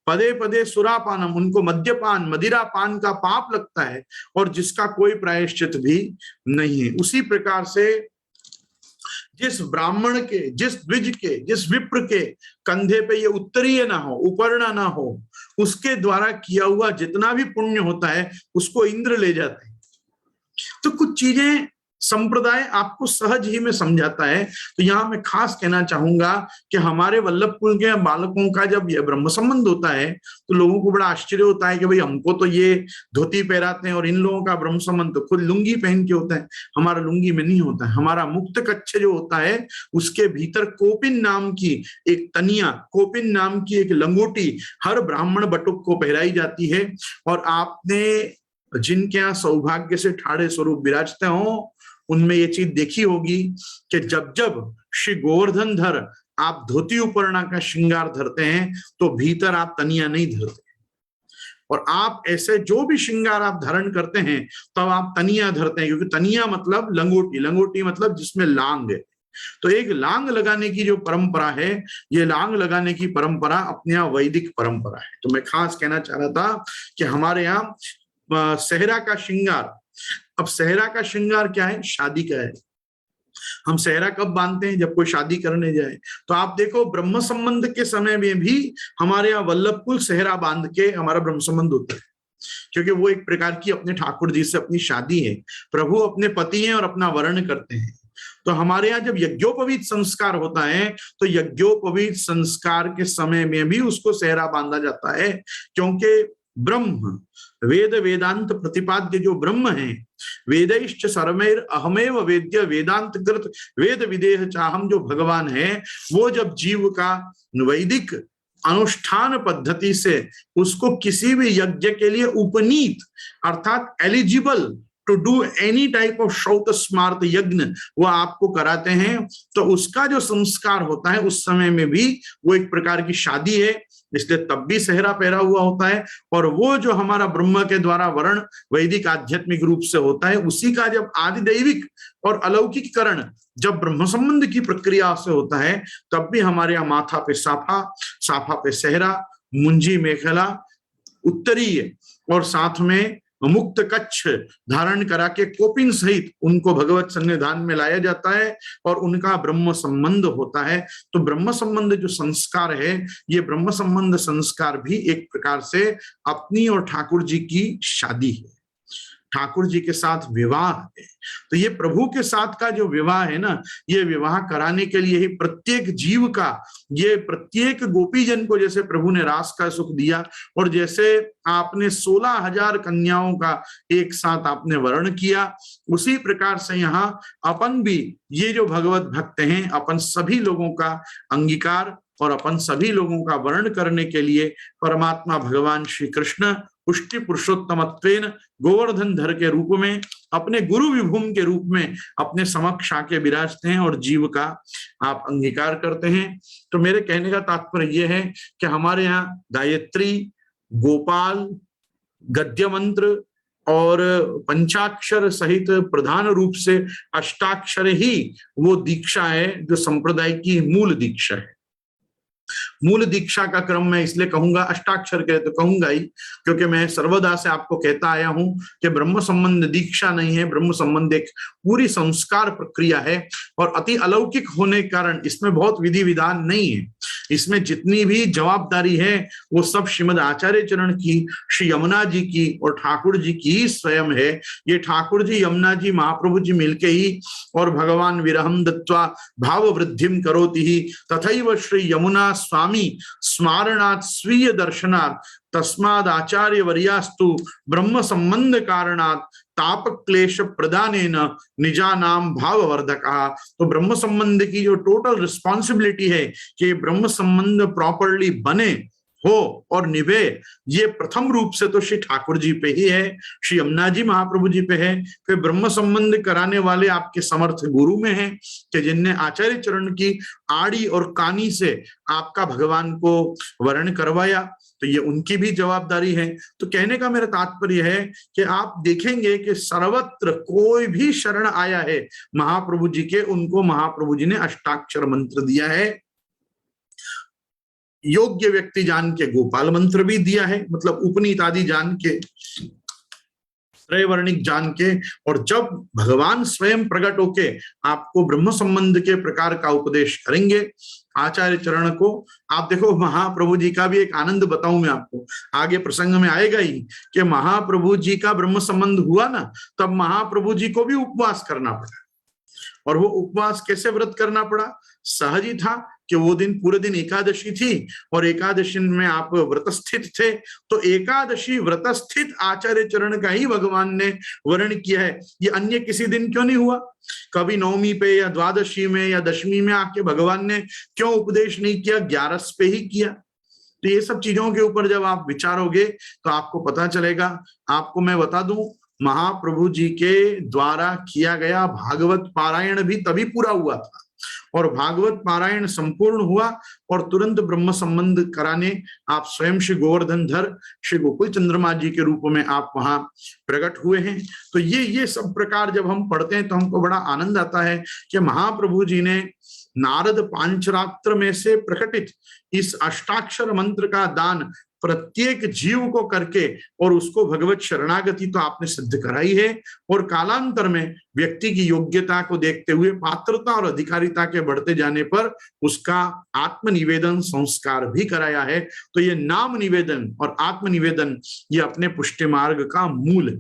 पदे पदे सुरापानम, उनको मद्यपान मदिरा पान का पाप लगता है और जिसका कोई प्रायश्चित भी नहीं है। उसी प्रकार से जिस ब्राह्मण के, जिस द्विज के, जिस विप्र के कंधे पे ये उत्तरीय ना हो, उपरना ना हो, उसके द्वारा किया हुआ जितना भी पुण्य होता है उसको इंद्र ले जाते हैं। तो कुछ चीजें संप्रदाय आपको सहज ही में समझाता है। तो यहां मैं खास कहना चाहूंगा कि हमारे वल्लभकुल के बालकों का जब यह ब्रह्म संबंध होता है तो लोगों को बड़ा आश्चर्य होता है कि भाई हमको तो ये धोती पहराते हैं और इन लोगों का ब्रह्म संबंध तो खुद लुंगी पहन के होता है। हमारा लुंगी में नहीं होता है। हमारा मुक्त कच्छ जो होता है उसके भीतर कोपिन नाम की एक तनिया, कोपिन नाम की एक लंगोटी हर ब्राह्मण बटुक को पहराई जाती है। और आपने जिनके यहाँ सौभाग्य से ठाड़े स्वरूप विराजते हो उनमें ये चीज देखी होगी कि जब जब श्री गोवर्धन धर आप धोती उपरना का श्रृंगार धरते हैं तो भीतर आप तनिया नहीं धरते, और आप ऐसे जो भी श्रृंगार आप धारण करते हैं तब आप तनिया धरते हैं, क्योंकि तनिया मतलब लंगोटी, लंगोटी मतलब जिसमें लांग है। तो एक लांग लगाने की जो परंपरा है, ये लांग लगाने की परंपरा अपने यहाँ वैदिक परंपरा है। तो मैं खास कहना चाह रहा था कि हमारे यहाँ सेहरा का श्रृंगार, अब सेहरा का श्रृंगार क्या है? शादी का है। हम सेहरा कब बांधते हैं? जब कोई शादी करने जाए। तो आप देखो ब्रह्म संबंध के समय में भी हमारे यहाँ वल्लभकुल सेहरा बांध के हमारा ब्रह्म संबंध होता है, क्योंकि वो एक प्रकार की अपने ठाकुर जी से अपनी शादी है। प्रभु अपने पति हैं और अपना वर्ण करते हैं। तो हमारे यहाँ जब यज्ञोपवीत संस्कार होता है तो यज्ञोपवीत संस्कार के समय में भी उसको सेहरा बांधा जाता है, क्योंकि ब्रह्म वेद वेदांत प्रतिपाद्य जो ब्रह्म है, वेदैश्च सर्वैर अहमेव वेद्य वेदांत कृत वेद विदेह चाहम, जो भगवान है वो जब जीव का वैदिक अनुष्ठान पद्धति से उसको किसी भी यज्ञ के लिए उपनीत अर्थात eligible to do any type of श्रौत स्मार्त यज्ञ वो आपको कराते हैं, तो उसका जो संस्कार होता है उस समय में भी वो एक प्रकार की शादी है, इसलिए तब भी सेहरा पहरा हुआ होता है। और वो जो हमारा ब्रह्म के द्वारा वर्ण वैदिक आध्यात्मिक रूप से होता है, उसी का जब आदि दैविक और अलौकिकरण जब ब्रह्म संबंध की प्रक्रिया से होता है तब भी हमारे यहाँ माथा पे साफा, साफा पे सेहरा, मुंजी मेखला उत्तरीय और साथ में मुक्त कच्छ धारण करा के कोपिन सहित उनको भगवत सन्निधान में लाया जाता है और उनका ब्रह्म संबंध होता है। तो ब्रह्म संबंध जो संस्कार है, ये ब्रह्म संबंध संस्कार भी एक प्रकार से अपनी और ठाकुर जी की शादी है, ठाकुर जी के साथ विवाह है। तो ये प्रभु के साथ का जो विवाह है ना, ये विवाह कराने के लिए ही प्रत्येक जीव का, ये प्रत्येक गोपीजन को जैसे प्रभु ने रास का सुख दिया और जैसे आपने 16,000 कन्याओं का एक साथ आपने वर्ण किया, उसी प्रकार से यहाँ अपन भी ये जो भगवत भक्त हैं अपन सभी लोगों का अंगीकार और अपन सभी लोगों का वर्ण करने के लिए परमात्मा भगवान श्री कृष्ण पुष्टि पुरुषोत्तमत्वेन गोवर्धन धर के रूप में अपने गुरु विभूम के रूप में अपने समक्ष आके विराजते हैं और जीव का आप अंगीकार करते हैं। तो मेरे कहने का तात्पर्य यह है कि हमारे यहाँ गायत्री, गोपाल, गद्य मंत्र और पंचाक्षर सहित प्रधान रूप से अष्टाक्षर ही वो दीक्षा है जो संप्रदाय की मूल दीक्षा है। मूल दीक्षा का क्रम मैं इसलिए कहूंगा, अष्टाक्षर के तो कहूंगा ही, क्योंकि मैं सर्वदा से आपको कहता आया हूं कि ब्रह्म संबंध दीक्षा नहीं है, ब्रह्म संबंध एक पूरी संस्कार प्रक्रिया है और अति अलौकिक होने के कारण इसमें बहुत विधि विधान नहीं है। इसमें जितनी भी जवाबदारी है वो सब श्रीमद आचार्य चरण की, श्री यमुना जी की और ठाकुर जी की ही स्वयं है। ये ठाकुर जी, यमुना जी, महाप्रभु जी मिलके ही, और भगवान विरहम दत्वा भाव वृद्धिम करोति ही तथैव श्री यमुना स्वामी स्मारणात् स्वीय दर्शनात् तस्माद आचार्य वर्यास्तु ब्रह्म संबंध कारणात् ताप क्लेश प्रदानेन निजानाम भाववर्धका। तो ब्रह्म संबंध की जो टोटल रिस्पॉन्सिबिलिटी है कि ब्रह्म संबंध प्रॉपरली बने, हो और निभे, ये प्रथम रूप से तो श्री ठाकुर जी पे ही है, श्री यमुना जी महाप्रभु जी पे है। फिर ब्रह्म संबंध कराने वाले आपके समर्थ गुरु में है कि जिनने आचार्य चरण की आड़ी और कानी से आपका भगवान को वर्ण करवाया, तो ये उनकी भी जवाबदारी है। तो कहने का मेरा तात्पर्य है कि आप देखेंगे कि सर्वत्र कोई भी शरण आया है महाप्रभु जी के, उनको महाप्रभु जी ने अष्टाक्षर मंत्र दिया है। योग्य व्यक्ति जान के गोपाल मंत्र भी दिया है, मतलब उपनीत आदि जान के, त्रैवर्णिक जान के, और जब भगवान स्वयं प्रकट होके आपको ब्रह्म संबंध के प्रकार का उपदेश करेंगे आचार्य चरण को, आप देखो महाप्रभु जी का भी एक आनंद बताऊं मैं आपको, आगे प्रसंग में आएगा ही कि महाप्रभु जी का ब्रह्म संबंध हुआ ना, तब महाप्रभु जी को भी उपवास करना पड़ा। और वो उपवास कैसे व्रत करना पड़ा? सहज ही था कि वो दिन पूरे दिन एकादशी थी और एकादशी में आप व्रतस्थित थे, तो एकादशी व्रतस्थित आचार्य चरण का ही भगवान ने वर्ण किया है। ये अन्य किसी दिन क्यों नहीं हुआ? कभी नवमी पे या द्वादशी में या दशमी में आके भगवान ने क्यों उपदेश नहीं किया? 11 पे ही किया। तो ये सब चीजों के ऊपर जब आप विचारोगे तो आपको पता चलेगा। आपको मैं बता दूं, महाप्रभु जी के द्वारा किया गया भागवत पारायण भी तभी पूरा हुआ था, और भागवत पारायण संपूर्ण हुआ और तुरंत ब्रह्म संबंध कराने आप स्वयं श्री गोवर्धन धर श्री गोकुल चंद्रमा जी के रूप में आप वहां प्रकट हुए हैं। तो ये सब प्रकार जब हम पढ़ते हैं तो हमको बड़ा आनंद आता है कि महाप्रभु जी ने नारद पांचरात्र में से प्रकटित इस अष्टाक्षर मंत्र का दान प्रत्येक जीव को करके और उसको भगवत शरणागति तो आपने सिद्ध कराई है, और कालांतर में व्यक्ति की योग्यता को देखते हुए पात्रता और अधिकारिता के बढ़ते जाने पर उसका आत्मनिवेदन संस्कार भी कराया है। तो ये नाम निवेदन और आत्मनिवेदन ये अपने पुष्टि मार्ग का मूल है।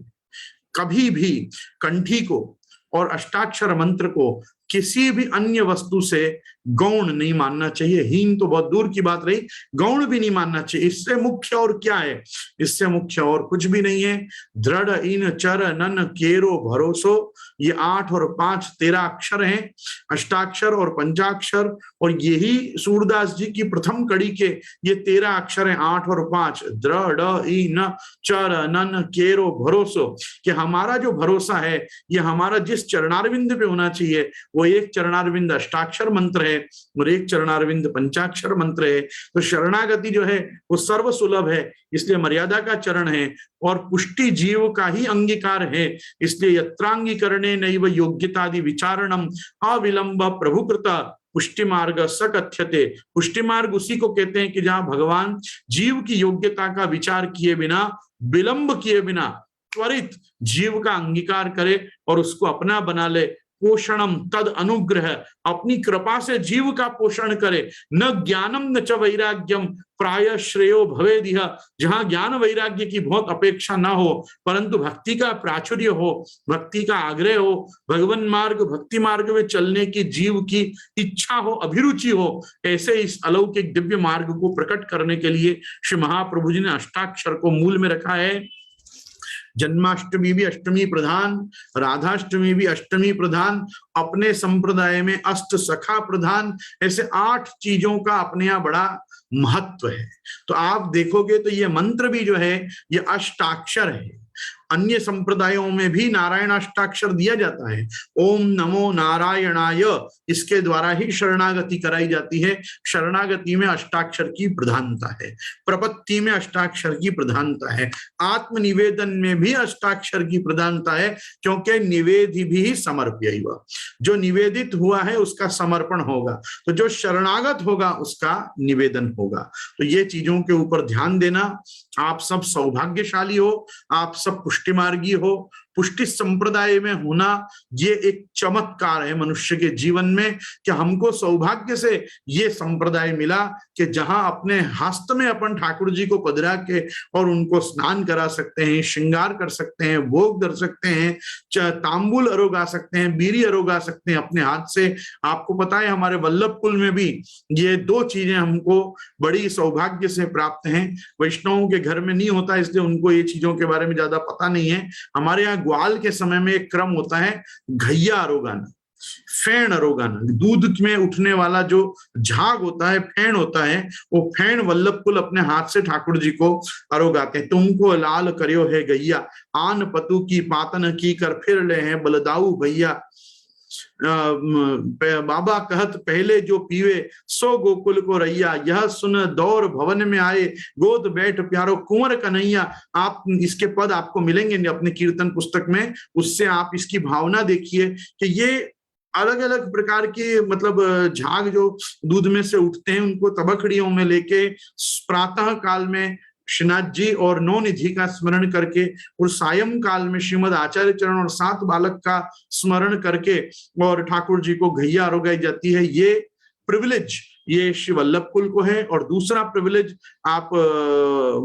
कभी भी कंठी को और अष्टाक्षर मंत्र को किसी भी अन्य वस्तु से गौण नहीं मानना चाहिए। हीन तो बहुत दूर की बात रही, गौण भी नहीं मानना चाहिए। इससे मुख्य और क्या है? इससे मुख्य और कुछ भी नहीं है। दृढ़ इन चर नन केरो भरोसो, ये 8 और 5 13 अक्षर हैं, अष्टाक्षर और पंचाक्षर, और यही सूरदास जी की प्रथम कड़ी के ये 13 अक्षर हैं, 8 और 5, दृढ़ इन चर नन केरो भरोसो, कि हमारा जो भरोसा है ये हमारा जिस चरणारविंद पे होना चाहिए, वो एक चरणारविंद अष्टाक्षर मंत्र है और एक चरणारविंद पंचाक्षर मंत्र है। तो शरणागति जो है वो सर्व सुलभ है, इसलिए मर्यादा का चरण है, और पुष्टि जीव का ही अंगीकार है। इसलिए यत्रांगीकरणे नैव योग्यतादि विचारणम अविलंब प्रभुकृत पुष्टि मार्ग सकथ्यते। पुष्टि मार्ग उसी को कहते हैं कि जहां भगवान जीव की योग्यता का विचार किए बिना, विलंब किए बिना त्वरित जीव का अंगीकार करे और उसको अपना बना ले। पोषणम तद अनुग्रह, अपनी कृपा से जीव का पोषण करे। न ज्ञानम न च वैराग्यम प्राय श्रेयो भवेदिह, जहां ज्ञान वैराग्य की बहुत अपेक्षा ना हो परंतु भक्ति का प्राचुर्य हो, भक्ति का आग्रह हो, भगवन मार्ग भक्ति मार्ग में चलने की जीव की इच्छा हो, अभिरुचि हो, ऐसे इस अलौकिक दिव्य मार्ग को प्रकट करने के लिए श्री महाप्रभु जी ने अष्टाक्षर को मूल में रखा है। जन्माष्टमी भी अष्टमी प्रधान, राधाष्टमी भी अष्टमी प्रधान, अपने संप्रदाय में अष्ट सखा प्रधान, ऐसे 8 चीजों का अपने यहाँ बड़ा महत्व है। तो आप देखोगे तो ये मंत्र भी जो है ये अष्टाक्षर है, अन्य संप्रदायों में भी नारायण अष्टाक्षर दिया जाता है। ओम नमो नारायणाय, इसके द्वारा ही शरणागति कराई जाती है। शरणागति में अष्टाक्षर की प्रधानता है, प्रपत्ति में अष्टाक्षर की प्रधानता है, आत्मनिवेदन में भी अष्टाक्षर की प्रधानता है, क्योंकि निवेदि भी समर्प्यैव, जो निवेदित हुआ है उसका समर्पण होगा, तो जो शरणागत होगा उसका निवेदन होगा। तो ये चीजों के ऊपर ध्यान देना। आप सब सौभाग्यशाली हो, आप सब पुष्टि मार्गी हो। पुष्टि संप्रदाय में होना ये एक चमत्कार है मनुष्य के जीवन में, कि हमको सौभाग्य से ये संप्रदाय मिला कि जहां अपने हस्त में अपन ठाकुर जी को पधरा के और उनको स्नान करा सकते हैं, श्रृंगार कर सकते हैं, भोग कर सकते हैं, तांबुल अरोगा सकते हैं, बीरी अरोगा सकते हैं अपने हाथ से। आपको पता है हमारे वल्लभ कुल में भी ये दो चीजें हमको बड़ी सौभाग्य से प्राप्त हैं। वैष्णवों के घर में नहीं होता, इसलिए उनको ये चीजों के बारे में ज्यादा पता नहीं है। हमारे यहाँ ग्वाल के समय में एक क्रम होता है घैया अरोगाना, फेण अरोगाना, दूध में उठने वाला जो झाग होता है, फेण होता है, वो फेण वल्लभ कुल अपने हाथ से ठाकुर जी को अरोगाते हैं। तुमको लाल करियो है गैया, आन पतु की पातन की कर फिर ले हैं बलदाऊ भैया। बाबा कहत पहले जो पीवे सो गोकुल को रैया, यह सुन दौर भवन में आए गोद बैठ प्यारो कुंवर कन्हैया। आप इसके पद आपको मिलेंगे अपने कीर्तन पुस्तक में, उससे आप इसकी भावना देखिए कि ये अलग अलग प्रकार के मतलब झाग जो दूध में से उठते हैं, उनको तबखड़ियों में लेके प्रातः काल में श्रीनाथ जी और नौ निधि का स्मरण करके, और सायं काल में श्रीमद आचार्य चरण और 7 बालक का स्मरण करके और ठाकुर जी को घैया आरोगाई जाती है। ये प्रिविलेज ये श्री वल्लभ कुल को है। और दूसरा प्रिविलेज आप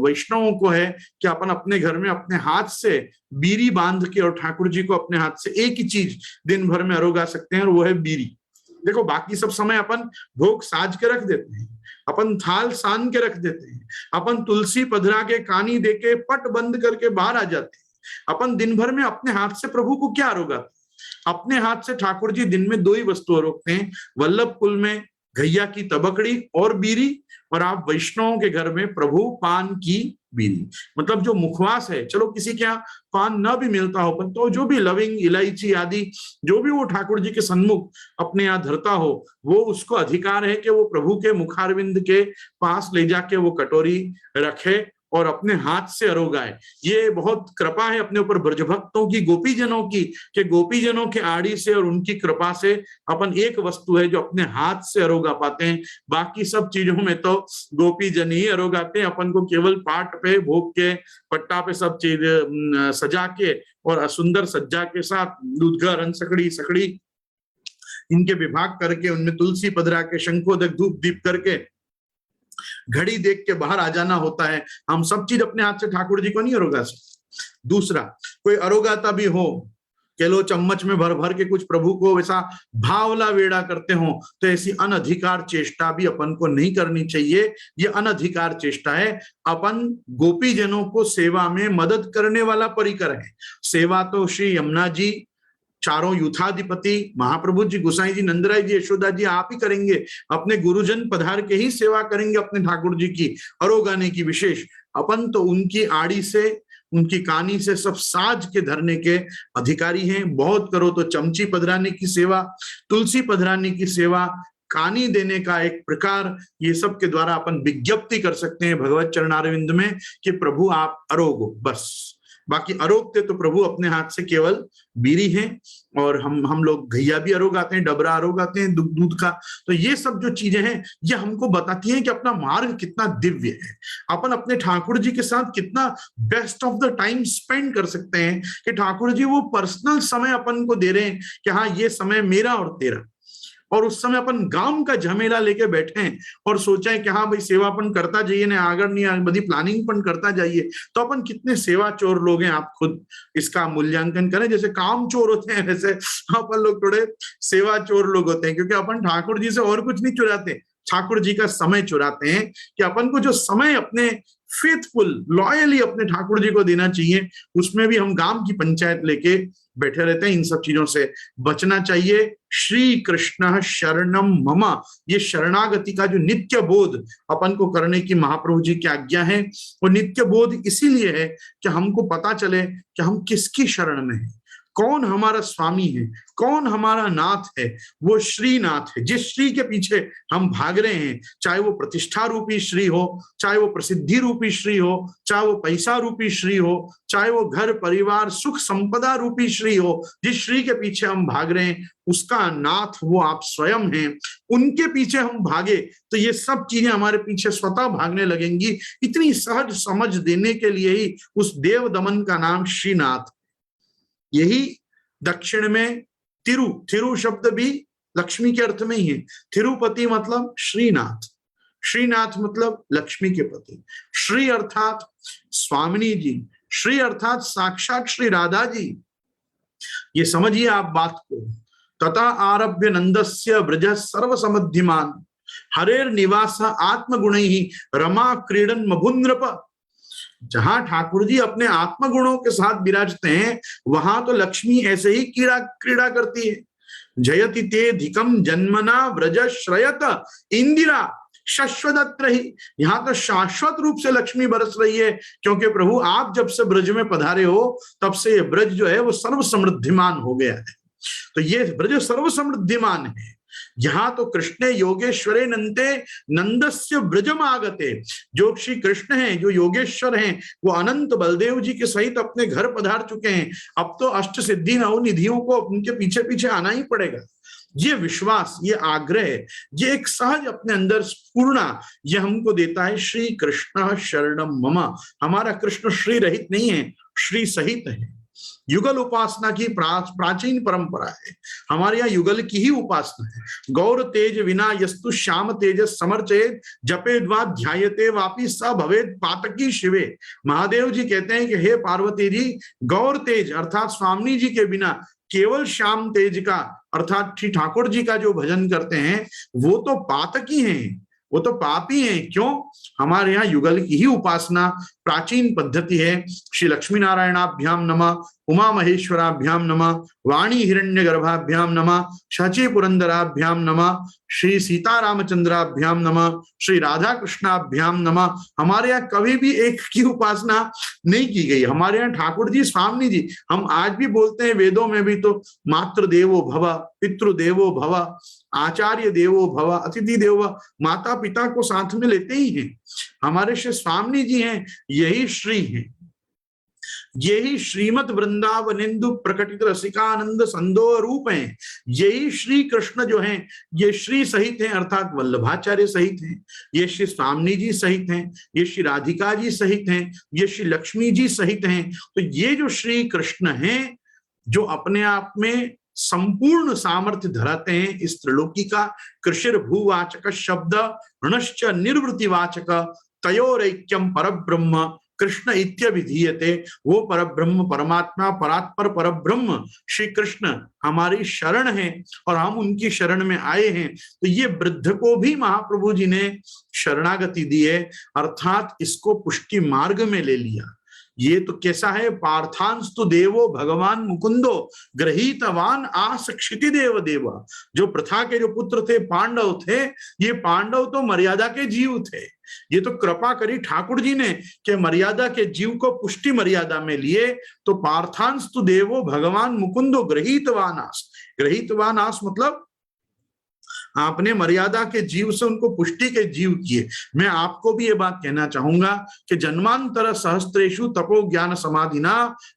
वैष्णवों को है कि अपन अपने घर में अपने हाथ से बीरी बांध के और ठाकुर जी को अपने हाथ से एक ही चीज दिन भर में अरोगा सकते हैं, और वो है बीरी। देखो बाकी सब समय अपन भोग साज के रख देते हैं, अपन थाल सान के रख देते हैं, अपन तुलसी पधरा के कानी देके पट बंद करके बाहर आ जाते हैं। अपन दिन भर में अपने हाथ से प्रभु को क्या अरोगाते हैं? अपने हाथ से ठाकुर जी दिन में 2 ही वस्तु अरोगते हैं, वल्लभ कुल में घैया की तबकड़ी और बीरी, और आप वैष्णवों के घर में प्रभु पान की बीरी। मतलब जो मुखवास है, चलो किसी के यहाँ पान न भी मिलता हो, तो जो भी लविंग इलायची आदि जो भी वो ठाकुर जी के सन्मुख अपने यहाँ धरता हो, वो उसको अधिकार है कि वो प्रभु के मुखारविंद के पास ले जाके वो कटोरी रखे और अपने हाथ से अरोगाए। ये बहुत कृपा है अपने ऊपर ब्रजभक्तों की, गोपीजनों की, कि गोपीजनों के आड़ी से और उनकी कृपा से अपन एक वस्तु है जो अपने हाथ से अरोगा पाते हैं। बाकी सब चीजों में तो गोपीजन ही अरोगाते हैं, अपन को केवल पाट पे भोग के पट्टा पे सब चीज सजा के और सुंदर सज्जा के साथ दूधगर सकड़ी सकड़ी इनके विभाग करके, उनमें तुलसी पधरा के, शंखोदक धूप दीप करके, घड़ी देख के बाहर आ जाना होता है। हम सब चीज अपने हाथ से ठाकुर जी को नहीं अरोगा सकते। दूसरा, कोई अरोगाता भी हो, केलो चम्मच में भर भर के कुछ प्रभु को वैसा भावला वेड़ा करते हो, तो ऐसी अनधिकार चेष्टा भी अपन को नहीं करनी चाहिए। ये अनधिकार चेष्टा है। अपन गोपीजनों को सेवा में मदद करने वाला परिकर है। सेवा तो श्री यमुना जी, चारों यूथाधिपति, महाप्रभु जी, गोसाई जी, नंदराय जी, यशोदा जी आप ही करेंगे। अपने गुरुजन पधार के ही सेवा करेंगे अपने ठाकुर जी की, अरोगाने की विशेष। अपन तो उनकी आड़ी से, उनकी कानी से सब साज के धरने के अधिकारी हैं। बहुत करो तो चमची पधराने की सेवा, तुलसी पधराने की सेवा, कानी देने का एक प्रकार, ये सब के द्वारा अपन विज्ञप्ति कर सकते हैं भगवत चरणारविंद में कि प्रभु आप अरोगो, बस। बाकी अरोगते तो प्रभु अपने हाथ से केवल बीरी है, और हम लोग घैया भी अरोगाते हैं, डबरा अरोगाते हैं दूध का। तो ये सब जो चीजें हैं ये हमको बताती हैं कि अपना मार्ग कितना दिव्य है, अपन अपने ठाकुर जी के साथ कितना best of the time spend कर सकते हैं, कि ठाकुर जी वो पर्सनल समय अपन को दे रहे हैं कि हाँ ये समय मेरा और तेरा। और उस समय अपन गांव का झमेला लेके बैठे हैं और सोचा है कि हाँ भाई सेवा अपन करता जाइए ना, आगर नहीं बड़ी प्लानिंग अपन करता जाइए, तो अपन कितने सेवा चोर लोग हैं। आप खुद इसका मूल्यांकन करें। जैसे काम चोर होते हैं वैसे अपन लोग थोड़े सेवा चोर लोग होते हैं, क्योंकि अपन ठाकुर जी से और कुछ नहीं चुराते, ठाकुर जी का समय चुराते हैं। कि अपन को जो समय अपने फेथफुल लॉयली अपने ठाकुर जी को देना चाहिए, उसमें भी हम गांव की पंचायत लेके बैठे रहते हैं। इन सब चीजों से बचना चाहिए। श्री कृष्ण शरणम मम, ये शरणागति का जो नित्य बोध अपन को करने की महाप्रभु जी की आज्ञा है, वो नित्य बोध इसीलिए है कि हमको पता चले कि हम किसकी शरण में हैं, कौन हमारा स्वामी है, कौन हमारा नाथ है। वो श्रीनाथ है, जिस श्री के पीछे हम भाग रहे हैं, चाहे वो प्रतिष्ठा रूपी श्री हो, चाहे वो प्रसिद्धि रूपी श्री हो, चाहे वो पैसा रूपी श्री हो, चाहे वो घर परिवार सुख संपदा रूपी श्री हो, जिस श्री के पीछे हम भाग रहे हैं उसका नाथ वो आप स्वयं हैं। उनके पीछे हम भागे तो ये सब चीजें हमारे पीछे स्वतः भागने लगेंगी। इतनी सहज समझ देने के लिए ही उस देव दमन का नाम श्रीनाथ। यही दक्षिण में तिरु, थिरु शब्द भी लक्ष्मी के अर्थ में ही है। तिरुपति मतलब श्रीनाथ, श्रीनाथ मतलब लक्ष्मी के पति। श्री अर्थात स्वामिनी जी, श्री अर्थात साक्षात श्री राधा जी। ये समझिए आप बात को। तथा आरभ्य नंदस्य ब्रज सर्व समधिमान हरेर निवास आत्मगुणैहि रमा क्रीडन मभुन्द्रप। जहां ठाकुर जी अपने आत्मगुणों के साथ विराजते हैं वहां तो लक्ष्मी ऐसे ही क्रीड़ा करती है। जयति ते धिकम जन्मना व्रज श्रयत इंदिरा शश्वदत्र ही। यहाँ तो शाश्वत रूप से लक्ष्मी बरस रही है, क्योंकि प्रभु आप जब से ब्रज में पधारे हो तब से ये ब्रज जो है वो सर्व समृद्धिमान हो गया है। तो ये ब्रज सर्व समृद्धिमान है। यहाँ तो कृष्ण योगेश्वरे नंते नंदस्य ब्रजम आगते। जो श्री कृष्ण हैं, जो योगेश्वर हैं, वो अनंत बलदेव जी के सहित अपने घर पधार चुके हैं। अब तो अष्ट सिद्धि नवनिधियों को उनके पीछे पीछे आना ही पड़ेगा। ये विश्वास, ये आग्रह, ये एक सहज अपने अंदर स्फूर्णा ये हमको देता है श्री कृष्ण शरणम मम। हमारा कृष्ण श्री रहित नहीं है, श्री सहित है। युगल उपासना की प्राचीन परंपरा है। हमारे यहाँ युगल की ही उपासना है। गौर तेज विना यस्तु श्याम तेज समर्चेत जपेद्वा ध्यायते वापि स भवेद पातकी शिवे। महादेव जी कहते हैं कि हे पार्वती जी, गौर तेज अर्थात स्वामी जी के बिना केवल श्याम तेज का अर्थात श्री ठाकुर जी का जो भजन करते हैं वो तो पातकी हैं, वो तो पापी हैं। क्यों? हमारे यहाँ युगल की ही उपासना प्राचीन पद्धति है। श्री लक्ष्मी नारायणाभ्याम नमः, उमा महेश्वराभ्याम नमः, वाणी हिरण्यगर्भाभ्याम नमः, शची पुरंदराभ्याम नमः, श्री सीतारामचंद्राभ्याम नमः, श्री राधा कृष्णाभ्याम नमः। हमारे यहाँ कभी भी एक की उपासना नहीं की गई। हमारे यहाँ ठाकुर जी स्वामी जी, हम आज भी बोलते हैं वेदों में भी तो मातृ देवो भव, पितृ देवो भव, आचार्य देवो भव, अतिथि देवो, माता पिता को साथ में लेते ही हैं। हमारे श्री स्वामी जी हैं, यही श्री हैं, यही श्रीमद वृंदावनेन्दु प्रकटित रसिकानंद संदो रूप हैं। यही श्री कृष्ण जो हैं ये श्री सहित हैं अर्थात वल्लभाचार्य सहित हैं, ये श्री स्वामी जी सहित हैं, ये श्री राधिका जी सहित हैं, ये श्री लक्ष्मी जी सहित हैं। तो ये जो श्री कृष्ण हैं जो अपने आप में संपूर्ण सामर्थ्य धराते हैं इस त्रिलोकी का। कृषिर भूवाचक शब्द ऋणश्च निर्वृतिवाचक तयोरैक्यम परब्रह्म कृष्ण इत्यभिधीयते। वो परब्रह्म परमात्मा परात्पर परब्रह्म श्री कृष्ण हमारी शरण है और हम उनकी शरण में आए हैं। तो ये वृद्ध को भी महाप्रभु जी ने शरणागति दी है, अर्थात इसको पुष्टि मार्ग में ले लिया। ये तो कैसा है? पार्थांस्तु देवो भगवान मुकुंदो गृहीतवान आस क्षिति देव देवा। जो प्रथा के जो पुत्र थे पांडव थे, ये पांडव तो मर्यादा के जीव थे। ये तो कृपा करी ठाकुर जी ने कि मर्यादा के जीव को पुष्टि मर्यादा में लिए। तो पार्थांस्तु देवो भगवान मुकुंदो गृहीतवान आस। गृहीतवान आस मतलब आपने मर्यादा के जीव से उनको पुष्टि के जीव किए। मैं आपको भी ये बात कहना चाहूंगा कि जन्मांतर सहस्त्रेषु तपो ज्ञान समाधिना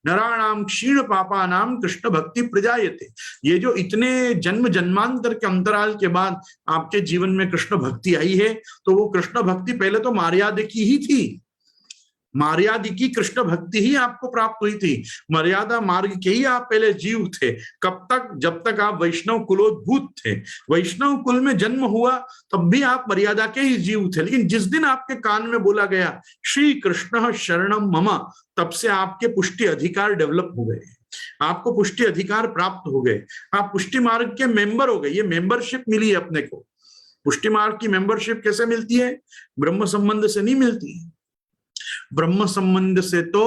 नराणाम क्षीण पापा नाम कृष्ण भक्ति प्रजायते। ये जो इतने जन्म जन्मांतर के अंतराल के बाद आपके जीवन में कृष्ण भक्ति आई है, तो वो कृष्ण भक्ति पहले तो मर्यादा की ही थी। मर्यादा की कृष्ण भक्ति ही आपको प्राप्त हुई थी। मर्यादा मार्ग के ही आप पहले जीव थे। कब तक? जब तक आप वैष्णव कुलोद्भूत थे। वैष्णव कुल में जन्म हुआ तब भी आप मर्यादा के ही जीव थे। लेकिन जिस दिन आपके कान में बोला गया श्री कृष्ण शरणम मम, तब से आपके पुष्टि अधिकार डेवलप हो गए, आपको पुष्टि अधिकार प्राप्त हो गए, आप पुष्टि मार्ग के मेंबर हो गए। ये मेंबरशिप मिली है अपने को। पुष्टि मार्ग की मेंबरशिप कैसे मिलती है? ब्रह्म संबंध से नहीं मिलती है। ब्रह्म संबंध से तो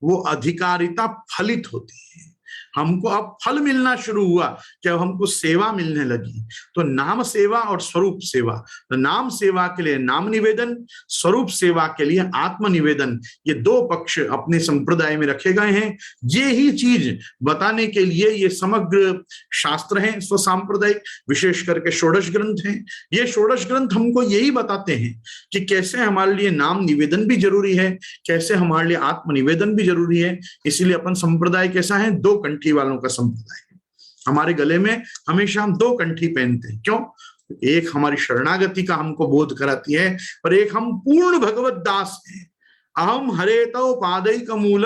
वो अधिकारिता फलित होती है। हमको अब फल मिलना शुरू हुआ कि अब हमको सेवा मिलने लगी। तो नाम सेवा और स्वरूप सेवा, तो नाम सेवा के लिए नाम निवेदन, स्वरूप सेवा के लिए आत्म निवेदन, ये दो पक्ष अपने संप्रदाय में रखे गए हैं। ये ही चीज बताने के लिए ये समग्र शास्त्र हैं स्वसांप्रदायिक, विशेष करके षोडश ग्रंथ हैं। ये षोडश ग्रंथ हमको यही बताते हैं कि कैसे हमारे लिए नाम निवेदन भी जरूरी है, कैसे हमारे लिए आत्म निवेदन भी जरूरी है। इसीलिए अपन संप्रदाय कैसा है, दो कंठी वालों का संप्रदाय है। हमारे गले में हमेशा हम दो कंठी पहनते हैं। क्यों? एक हमारी शरणागति का हमको बोध कराती है, और एक हम पूर्ण भगवत दास हैं। अहम हरेतो पादैक मूल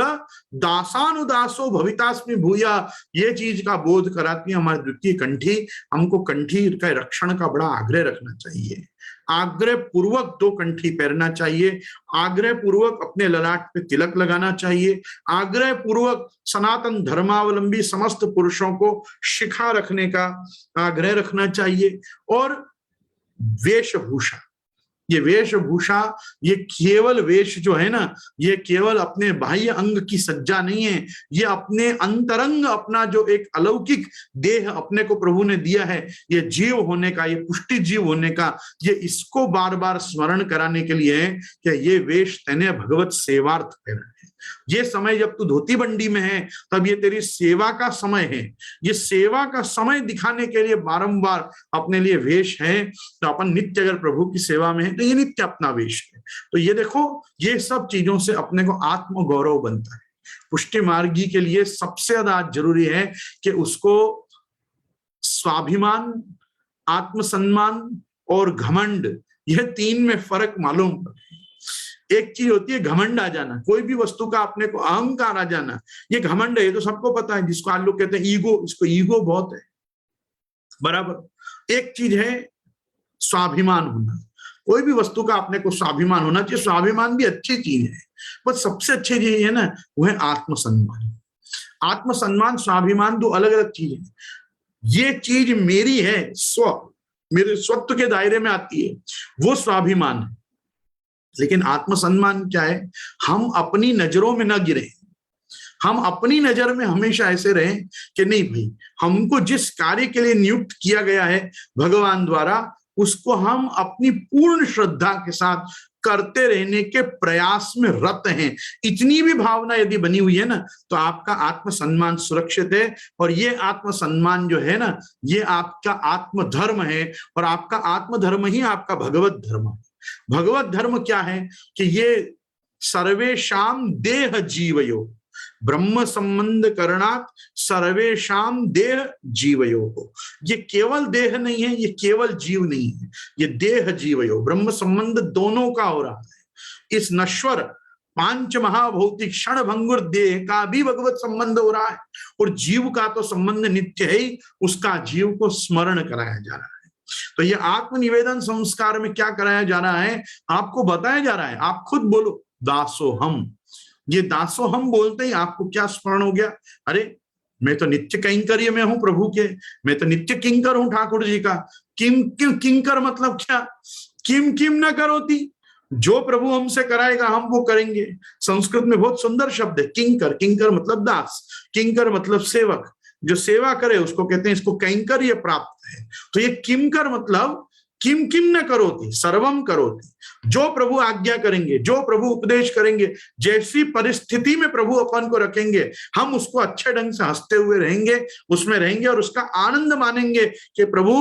दासानुदासो भवितास्मि भूया, ये चीज का बोध कराती है हमारी द्वितीय कंठी। हमको कंठी का रक्षण का बड़ा आग्रह रखना चाहिए, आग्रह पूर्वक दो कंठी पहनना चाहिए, आग्रह पूर्वक अपने ललाट पे तिलक लगाना चाहिए, आग्रह पूर्वक सनातन धर्मावलंबी समस्त पुरुषों को शिखा रखने का आग्रह रखना चाहिए। और वेशभूषा, ये वेशभूषा, ये केवल वेश जो है ना, ये केवल अपने बाह्य अंग की सज्जा नहीं है, ये अपने अंतरंग, अपना जो एक अलौकिक देह अपने को प्रभु ने दिया है, ये जीव होने का, ये पुष्टि जीव होने का, ये इसको बार बार स्मरण कराने के लिए है कि ये वेश तेने भगवत सेवार्थ है। ये समय जब तू धोती बंडी में है, तब ये तेरी सेवा का समय है। ये सेवा का समय दिखाने के लिए बारंबार अपने लिए वेश है। तो अपन नित्य अगर प्रभु की सेवा में है तो ये नित्य अपना वेश है। तो ये देखो, ये सब चीजों से अपने को आत्म गौरव बनता है। पुष्टि मार्गी के लिए सबसे ज्यादा जरूरी है कि उसको स्वाभिमान, आत्मसम्मान और घमंड, यह तीन में फर्क मालूम पड़े। एक चीज होती है घमंड आ जाना, कोई भी वस्तु का अपने को अहंकार आ जाना, ये घमंड है, ये तो सबको पता है, जिसको आज लोग कहते हैं ईगो, इसको ईगो बहुत है, बराबर। एक चीज है स्वाभिमान होना, कोई भी वस्तु का अपने को स्वाभिमान होना चाहिए। स्वाभिमान भी अच्छी चीज है, पर सबसे अच्छी चीज है ना, वो है आत्मसम्मान। आत्मसम्मान, स्वाभिमान दो अलग अलग चीज है। ये चीज मेरी है, स्व, मेरे स्वत्व के दायरे में आती है, वो स्वाभिमान है। लेकिन आत्मसम्मान क्या है? हम अपनी नजरों में न गिरे, हम अपनी नजर में हमेशा ऐसे रहें कि नहीं भाई, हमको जिस कार्य के लिए नियुक्त किया गया है भगवान द्वारा, उसको हम अपनी पूर्ण श्रद्धा के साथ करते रहने के प्रयास में रत हैं। इतनी भी भावना यदि बनी हुई है ना, तो आपका आत्मसम्मान सुरक्षित है। और ये आत्मसम्मान जो है ना, ये आपका आत्मधर्म है, और आपका आत्मधर्म ही आपका भगवत धर्म है। भगवत धर्म क्या है कि ये सर्वेशाम देह जीवयो, ब्रह्म संबंध करणात् सर्वेशाम देह जीवयो। ये केवल देह नहीं है, ये केवल जीव नहीं है, ये देह जीवयो, ब्रह्म संबंध दोनों का हो रहा है। इस नश्वर पांच महाभौतिक क्षण भंगुर देह का भी भगवत संबंध हो रहा है, और जीव का तो संबंध नित्य है ही, उसका जीव को स्मरण कराया जा रहा है। तो ये आत्मनिवेदन संस्कार में क्या कराया जा रहा है, आपको बताया जा रहा है। आप खुद बोलो दासोहम। ये दासोहम बोलते ही आपको क्या स्मरण हो गया? अरे मैं तो नित्य कैंकर्य में हूं प्रभु के, मैं तो नित्य किंकर हूं ठाकुर जी का। किम किम किंकर मतलब क्या? किम किम न करोती, जो प्रभु हमसे कराएगा हम वो करेंगे। संस्कृत में बहुत सुंदर शब्द है किंकर। किंकर मतलब दास, किंकर मतलब सेवक, जो सेवा करे उसको कहते हैं, इसको कैंकर्य प्राप्त है। तो ये किमकर मतलब किम किम न करोति सर्वम करोति, जो प्रभु आज्ञा करेंगे, जो प्रभु उपदेश करेंगे, जैसी परिस्थिति में प्रभु अपन को रखेंगे, हम उसको अच्छे ढंग से हंसते हुए रहेंगे, उसमें रहेंगे और उसका आनंद मानेंगे कि प्रभु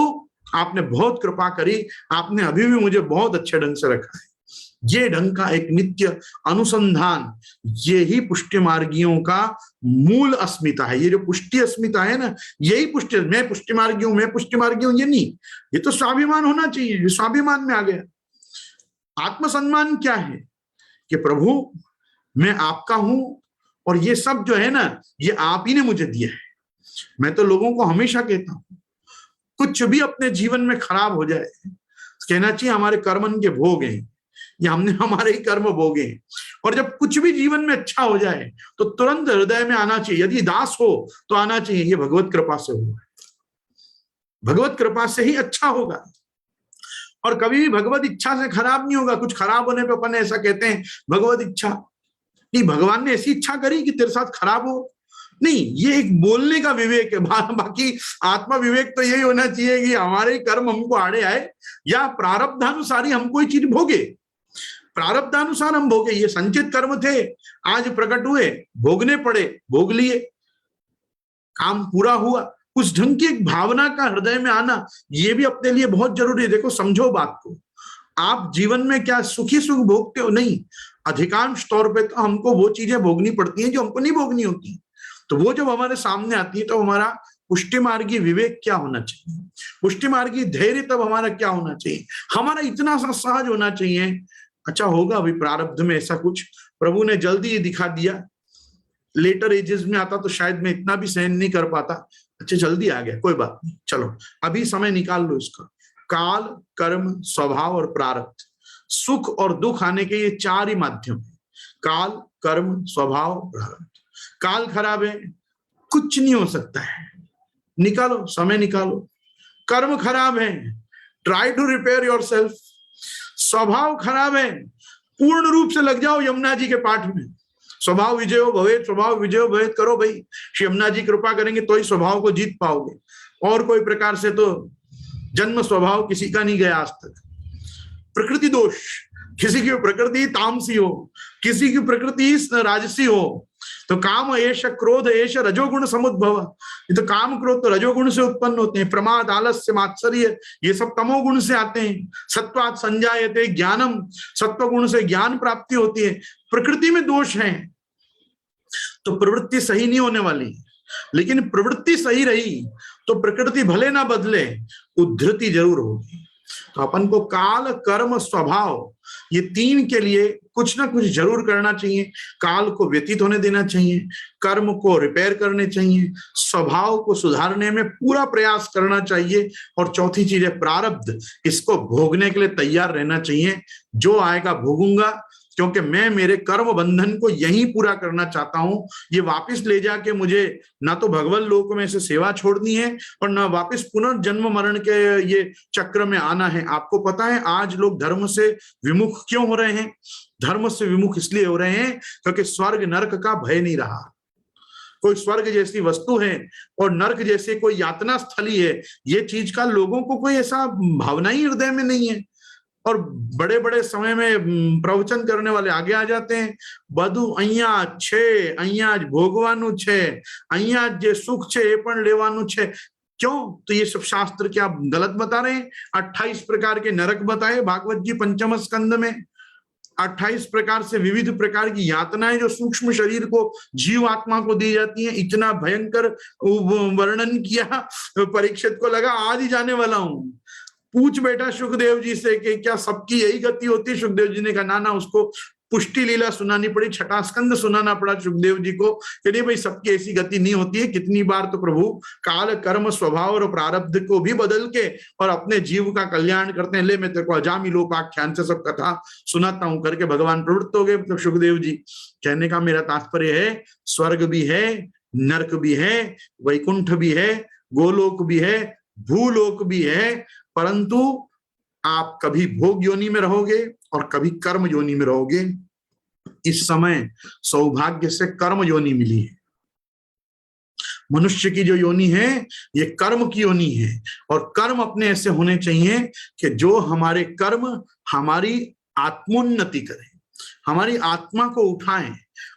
आपने बहुत कृपा करी, आपने अभी भी मुझे बहुत अच्छे ढंग से रखा है। ये ढंग का एक नित्य अनुसंधान, ये ही पुष्टि मार्गियों का मूल अस्मिता है। ये जो पुष्टि अस्मिता है ना, यही पुष्टि, मैं पुष्टि मार्गी हूं, मैं पुष्टि मार्गी हूं, ये नहीं, ये तो स्वाभिमान होना चाहिए। ये स्वाभिमान में आ गया। आत्मसम्मान क्या है कि प्रभु मैं आपका हूं, और ये सब जो है ना, ये आप ही ने मुझे दिया है। मैं तो लोगों को हमेशा कहता हूं, कुछ भी अपने जीवन में खराब हो जाए, कहना चाहिए हमारे कर्मन के भोग हैं, ये हमने हमारे ही कर्म भोगे। और जब कुछ भी जीवन में अच्छा हो जाए तो तुरंत हृदय में आना चाहिए, यदि दास हो तो आना चाहिए ये भगवत कृपा से हुआ, भगवत कृपा से ही अच्छा होगा। और कभी भी भगवत इच्छा से खराब नहीं होगा। कुछ खराब होने पे अपन ऐसा कहते हैं भगवत इच्छा नहीं, भगवान ने ऐसी इच्छा करी कि तेरे साथ खराब हो, नहीं, ये एक बोलने का विवेक है। बाकी आत्मा विवेक तो यही होना चाहिए कि हमारे कर्म हमको आड़े आए या प्रारब्धानुसारी हम कोई चीज भोगे, प्रारब्धानुसार हम भोगे। ये संचित कर्म थे, आज प्रकट हुए, भोगने पड़े, भोग लिए, काम पूरा हुआ। उस ढंग की एक भावना का हृदय में आना, ये भी अपने लिए बहुत जरूरी है। देखो, समझो बात को, आप जीवन में क्या सुखी सुख भोगते हो? नहीं, अधिकांश तौर पे तो हमको वो चीजें भोगनी पड़ती हैं जो हमको नहीं भोगनी होती। तो वो जब हमारे सामने आती है तो हमारा पुष्टि मार्गी विवेक क्या होना चाहिए, पुष्टि मार्गी धैर्य तब हमारा क्या होना चाहिए, हमारा इतना सा सहज होना चाहिए, अच्छा होगा अभी प्रारब्ध में ऐसा कुछ प्रभु ने जल्दी ही दिखा दिया, लेटर एजेस में आता तो शायद मैं इतना भी सहन नहीं कर पाता, अच्छा जल्दी आ गया, कोई बात नहीं, चलो अभी समय निकाल लो इसका। काल, कर्म, स्वभाव और प्रारब्ध, सुख और दुख आने के ये चार ही माध्यम है। काल, कर्म, स्वभाव, प्रारब्ध। काल खराब है, कुछ नहीं हो सकता है, निकालो, समय निकालो। कर्म खराब है, ट्राई टू रिपेयर योरसेल्फ। स्वभाव खराब है, पूर्ण रूप से लग जाओ यमुना जी के पाठ में। स्वभाव विजयो भवेत, स्वभाव विजयो भवेत करो भाई, श्री यमुना जी कृपा करेंगे तो ही स्वभाव को जीत पाओगे, और कोई प्रकार से तो जन्म स्वभाव किसी का नहीं गया आज तक। प्रकृति दोष, किसी की प्रकृति तामसी हो, किसी की प्रकृति राजसी हो, तो काम एष क्रोध एष रजोगुण समुद्भव, ये तो काम क्रोध तो रजोगुण से उत्पन्न होते हैं। प्रमाद, आलस्य, मात्सर्य ये सब तमोगुण से आते हैं। सत्वात् संजायते ज्ञानम, सत्व गुण से ज्ञान प्राप्ति होती है। प्रकृति में दोष है तो प्रवृत्ति सही नहीं होने वाली, लेकिन प्रवृत्ति सही रही तो प्रकृति भले ना बदले, उद्धृति जरूर होगी। तो अपन को काल, कर्म, स्वभाव ये तीन के लिए कुछ ना कुछ जरूर करना चाहिए। काल को व्यतीत होने देना चाहिए, कर्म को रिपेयर करने चाहिए, स्वभाव को सुधारने में पूरा प्रयास करना चाहिए, और चौथी चीज है प्रारब्ध, इसको भोगने के लिए तैयार रहना चाहिए। जो आएगा भोगूंगा, क्योंकि मैं मेरे कर्म बंधन को यहीं पूरा करना चाहता हूं। ये वापस ले जाके मुझे ना तो भगवान लोक में से सेवा छोड़नी है और ना वापस पुनर्जन्म मरण के ये चक्र में आना है। आपको पता है आज लोग धर्म से विमुख क्यों हो रहे हैं? धर्म से विमुख इसलिए हो रहे हैं क्योंकि स्वर्ग नरक का भय नहीं रहा। कोई स्वर्ग जैसी वस्तु है और नरक जैसे कोई यातना स्थली है, ये चीज का लोगों को कोई ऐसा भावना ही हृदय में नहीं है। और बड़े बड़े समय में प्रवचन करने वाले आगे आ जाते हैं, बधु अहिया छे, अहिया भोगवानु छे, अहिया जे सुख छे ए पण लेवानु छे। क्यों? तो ये सब शास्त्र क्या गलत बता रहे हैं? 28 प्रकार के नरक बताए भागवत जी पंचम स्कंद में, 28 प्रकार से विविध प्रकार की यातनाएं जो सूक्ष्म शरीर को, जीव आत्मा को दी जाती हैं। इतना भयंकर वर्णन किया, परीक्षित को लगा आज ही जाने वाला हूं। पूछ बैठा सुखदेव जी से कि क्या सबकी यही गति होती है? सुखदेव जी ने कहा ना ना, उसको पुष्टि लीला सुनानी पड़ी, छठा स्कंद सुनाना पड़ा सुखदेव जी को कि नहीं भाई सबकी ऐसी गति नहीं होती है। कितनी बार तो प्रभु काल, कर्म, स्वभाव और प्रारब्ध को भी बदल के और अपने जीव का कल्याण करते हैं। ले मैं तेरे को अजामी लोपाख्यान से सब कथा सुनाता हूं करके भगवान प्रवृत्त हो गए। तो सुखदेव जी कहने का मेरा तात्पर्य है, स्वर्ग भी है, नरक भी है, वैकुंठ भी है, गोलोक भी है, भूलोक भी है, परंतु आप कभी भोग योनि में रहोगे और कभी कर्म योनि में रहोगे। इस समय सौभाग्य से कर्म योनि मिली है। मनुष्य की जो योनि है ये कर्म की योनि है, और कर्म अपने ऐसे होने चाहिए कि जो हमारे कर्म हमारी आत्मोन्नति करें, हमारी आत्मा को उठाएं।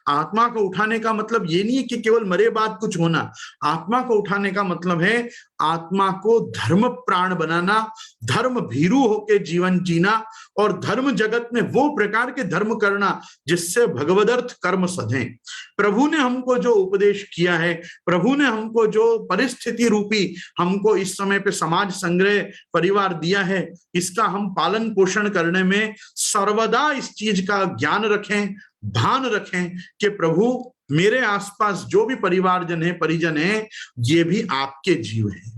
आत्मा को उठाने का मतलब ये नहीं है कि केवल मरे बाद कुछ होना। आत्मा को उठाने का मतलब है आत्मा को धर्म प्राण बनाना, धर्म भीरू होके जीवन जीना, और धर्म जगत में वो प्रकार के धर्म करना जिससे भगवदर्थ कर्म सधें। प्रभु ने हमको जो उपदेश किया है, प्रभु ने हमको जो परिस्थिति रूपी हमको इस समय पे समाज संग्रह परिवार दिया है, इसका हम पालन पोषण करने में सर्वदा इस चीज का ज्ञान रखें, भान रखें कि प्रभु मेरे आसपास जो भी परिवारजन है, परिजन है, ये भी आपके जीव हैं।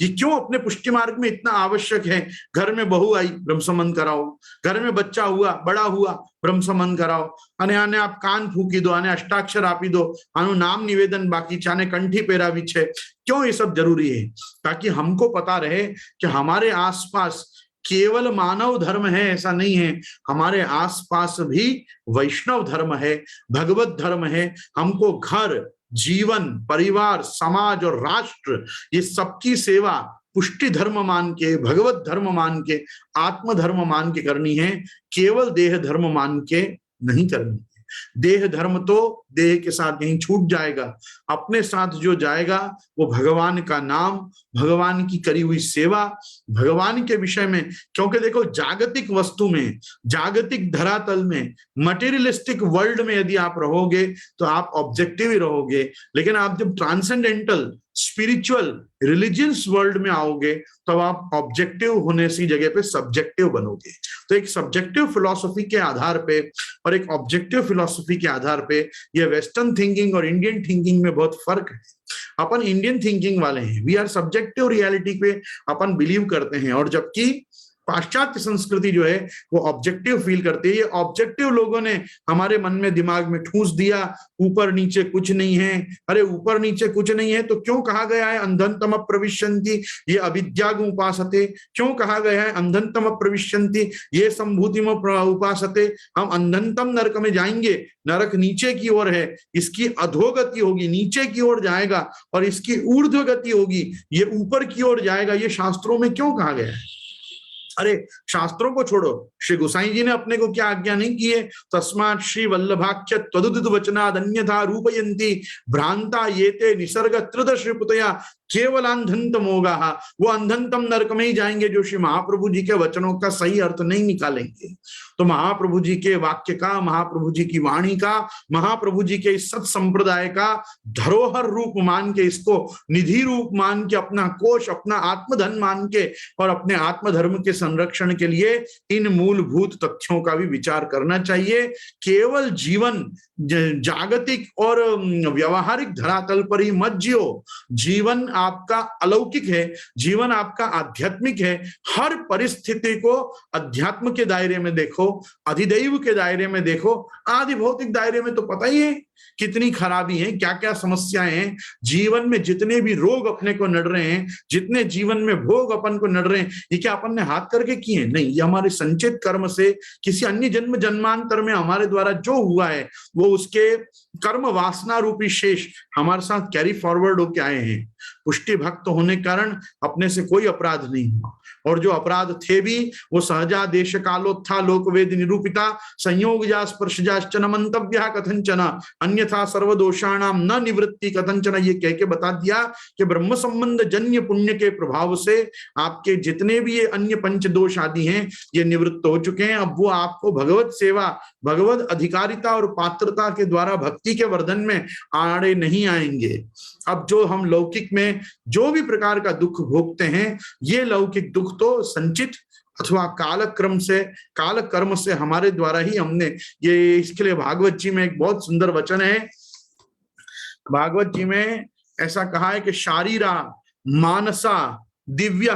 ये क्यों अपने पुष्टि मार्ग में इतना आवश्यक है? घर में बहू आई, ब्रह्म संबंध कराओ। घर में बच्चा हुआ, बड़ा हुआ, ब्रह्म संबंध कराओ। आने आने आप कान फूकी दो, आने अष्टाक्षर आपी दो, आनु नाम निवेदन बाकी चाने कंठी पेरा भी छे। क्यों ये सब जरूरी है? ताकि हमको पता रहे कि हमारे आसपास केवल मानव धर्म है ऐसा नहीं है, हमारे आसपास भी वैष्णव धर्म है, भगवत धर्म है। हमको घर जीवन, परिवार, समाज और राष्ट्र, ये सबकी सेवा पुष्टि धर्म मान के, भगवत धर्म मान के, आत्म धर्म मान के करनी है, केवल देह धर्म मान के नहीं करनी है। देह धर्म तो देह के साथ यहीं छूट जाएगा, अपने साथ जो जाएगा वो भगवान का नाम, भगवान की करी हुई सेवा, भगवान के विषय में। क्योंकि देखो, जागतिक वस्तु में, जागतिक धरातल में, मटेरियलिस्टिक वर्ल्ड में यदि आप रहोगे तो आप ऑब्जेक्टिव ही रहोगे, लेकिन आप जब ट्रांसेंडेंटल, स्पिरिचुअल, रिलीजियस वर्ल्ड में आओगे तब आप ऑब्जेक्टिव होने सी जगह पे सब्जेक्टिव बनोगे। तो एक सब्जेक्टिव फिलॉसफी के आधार पे और एक ऑब्जेक्टिव फिलॉसफी के आधार पे ये वेस्टर्न थिंकिंग और इंडियन थिंकिंग में बहुत फर्क है। अपन इंडियन थिंकिंग वाले हैं, वी आर सब्जेक्टिव रियलिटी पे अपन बिलीव करते हैं, और जबकि पाश्चात्य संस्कृति जो है वो ऑब्जेक्टिव फील करती है। ये ऑब्जेक्टिव लोगों ने हमारे मन में, दिमाग में ठूस दिया, ऊपर नीचे कुछ नहीं है। अरे ऊपर नीचे कुछ नहीं है तो क्यों कहा गया है अंधन्तम प्रविशन्ति ये अविद्यागम उपासते? क्यों कहा गया है अंधन्तम प्रविशन्ति ये संभूतिम उपासते? हम अंधन्तम नरक में जाएंगे, नरक नीचे की ओर है, इसकी अधोगति होगी, नीचे की ओर जाएगा, और इसकी ऊर्ध्व गति होगी, ये ऊपर की ओर जाएगा। ये शास्त्रों में क्यों कहा गया है? अरे शास्त्रों को छोड़ो, श्री गोसाई जी ने अपने को क्या आज्ञा नहीं की है? तस्मात् श्री वल्लभाख्य त्वदुदित वचनाद अन्यथा रूपयन्ति भ्रांता येते निसर्ग त्रिदश पुतया केवल अंधंतम होगा। वो अंधंतम नरक में ही जाएंगे जो श्री महाप्रभु जी के वचनों का सही अर्थ नहीं निकालेंगे। तो महाप्रभु जी के वाक्य का, महाप्रभु जी की वाणी का, महाप्रभु जी के इस सत संप्रदाय का धरोहर रूप मान के, इसको निधि रूप मान के, अपना कोश, अपना आत्मधन मान के, और अपने आत्मधर्म के संरक्षण के लिए इन मूलभूत तथ्यों का भी विचार करना चाहिए। केवल जीवन जागतिक और व्यवहारिक धरातल पर ही मत जियो। जीवन आपका अलौकिक है, जीवन आपका आध्यात्मिक है। हर परिस्थिति को अध्यात्म के दायरे में देखो, अधिदैव के दायरे में देखो। आदि भौतिक दायरे में तो पता ही है कितनी खराबी है, क्या क्या समस्याएं हैं। जीवन में जितने भी रोग अपने को नड़ रहे हैं, जितने जीवन में भोग अपन को नड़ रहे हैं, ये क्या अपन ने हाथ करके किए? नहीं, ये हमारे संचित कर्म से, किसी अन्य जन्म जन्मांतर में हमारे द्वारा जो हुआ है, वो उसके कर्म वासना रूपी शेष हमारे साथ कैरी फॉरवर्ड होके आए हैं। पुष्टि भक्त होने के कारण अपने से कोई अपराध नहीं हुआ, और जो अपराध थे भी वो सहजा देश कालोत्था लोकवेद निरूपिता संयोग जा स्पर्शजाश्च न मंतव्य कथंचन अन्यथा सर्वदोषाणाम न निवृत्ति कथंचन। ये कह के बता दिया कि ब्रह्म संबंध जन्य पुण्य के प्रभाव से आपके जितने भी ये अन्य पंच दोष आदि हैं ये निवृत्त हो चुके हैं। अब वो आपको भगवत सेवा, भगवत अधिकारिता और पात्रता के द्वारा भक्ति के वर्धन में आड़े नहीं आएंगे। अब जो हम लौकिक में जो भी प्रकार का दुख भोगते हैं, ये लौकिक दुख तो संचित अथवा कालक्रम से, काल कर्म से हमारे द्वारा ही हमने ये। इसके लिए भागवत जी में एक बहुत सुंदर वचन है। भागवत जी में ऐसा कहा है कि शारीरा मानसा दिव्य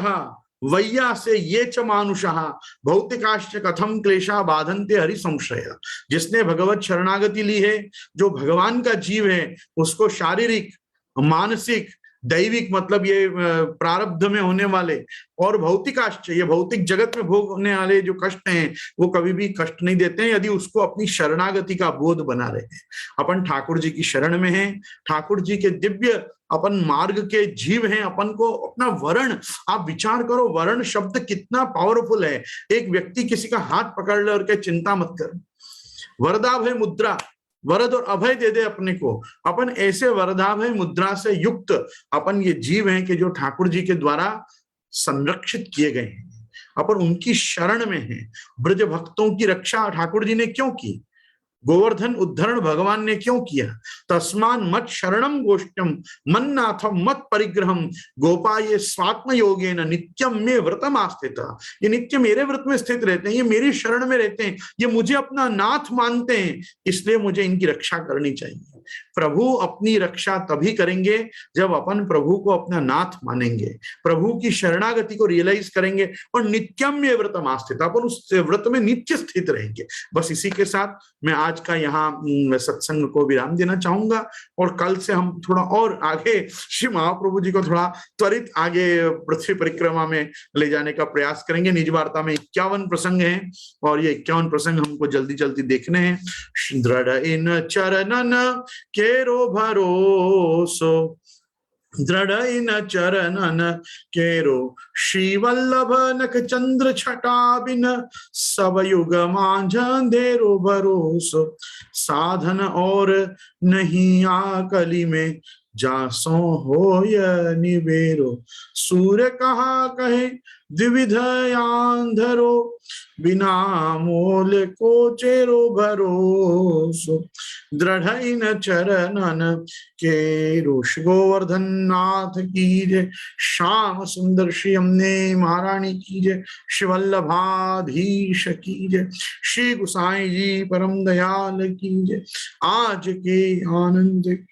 वैया से ये च मानुषः भौतिकाश्च कथम क्लेशा बाधन्ते हरि संशय। जिसने भगवत शरणागति ली है, जो भगवान का जीव है, उसको शारीरिक, मानसिक, दैविक मतलब ये प्रारब्ध में होने वाले, और भौतिकाश्च ये भौतिक जगत में भोगने वाले जो कष्ट हैं वो कभी भी कष्ट नहीं देते हैं, यदि उसको अपनी शरणागति का बोध बना रहे हैं। अपन ठाकुर जी की शरण में हैं, ठाकुर जी के दिव्य अपन मार्ग के जीव हैं। अपन को अपना वर्ण, आप विचार करो, वर्ण शब्द कितना पावरफुल है। एक व्यक्ति किसी का हाथ पकड़ ले और कहे चिंता मत कर, वरदाभय मुद्रा, वरद और अभय दे दे अपने को। अपन ऐसे वरदाभय मुद्रा से युक्त अपन ये जीव हैं कि जो ठाकुर जी के द्वारा संरक्षित किए गए हैं। अपन उनकी शरण में हैं। ब्रज भक्तों की रक्षा ठाकुर जी ने क्यों की? गोवर्धन उद्धरण भगवान ने क्यों किया? तस्मान मत शरणम गोष्ठम मन्नाथम मत परिग्रहम गोपा ये स्वात्म योगेन नित्यम में व्रतम आस्थित। ये नित्य मेरे व्रत में स्थित रहते हैं, ये मेरी शरण में रहते हैं, ये मुझे अपना नाथ मानते हैं, इसलिए मुझे इनकी रक्षा करनी चाहिए। प्रभु अपनी रक्षा तभी करेंगे जब अपन प्रभु को अपना नाथ मानेंगे, प्रभु की शरणागति को रियलाइज करेंगे, और नित्यम में व्रतम आस्थित, अपन उस व्रत में नित्य स्थित रहेंगे। बस इसी के साथ मैं आज का यहाँ सत्संग को विराम देना चाहूंगा, और कल से हम थोड़ा और आगे श्री महाप्रभु जी को थोड़ा त्वरित आगे पृथ्वी परिक्रमा में ले जाने का प्रयास करेंगे। निज वार्ता में 51 प्रसंग हैं, और ये 51 प्रसंग हमको जल्दी जल्दी देखने हैं। दृढ़ इन चरणन केरो भरोसो, दृढ़ न चरणन केरो, श्री वल्लभ नख चंद्र छटा बिन, सब युग मांझ अंधेरो भरोसो, साधन और नहीं आकली में, जासो होय निबेरो, सूर्य कहा कहे द्विविध आंधरो, बिना मोल को चेरो भरोसो, दृढ़ न चरणन के ऋषि गोवर्धन नाथ की जय, श्याम सुंदर श्री हमने महारानी की जय, शिवल्लभाधीश की जय, श्री गुसाई जी परम दयाल की जय। आज के आनंद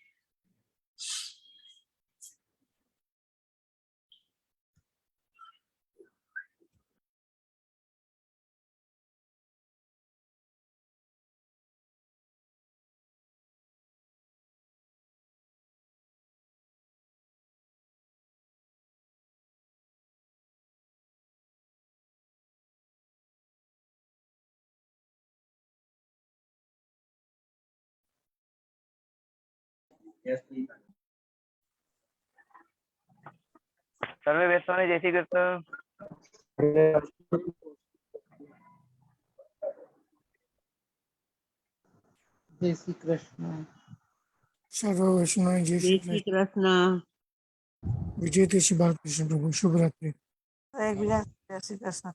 सर्वे वैष्णव जय श्री कृष्ण। जय श्री कृष्ण। सर्व वैष्णव जय जय श्री कृष्ण। विजय तुलसी बालकृष्ण प्रभु शुभ रात्रि। जय श्री कृष्ण।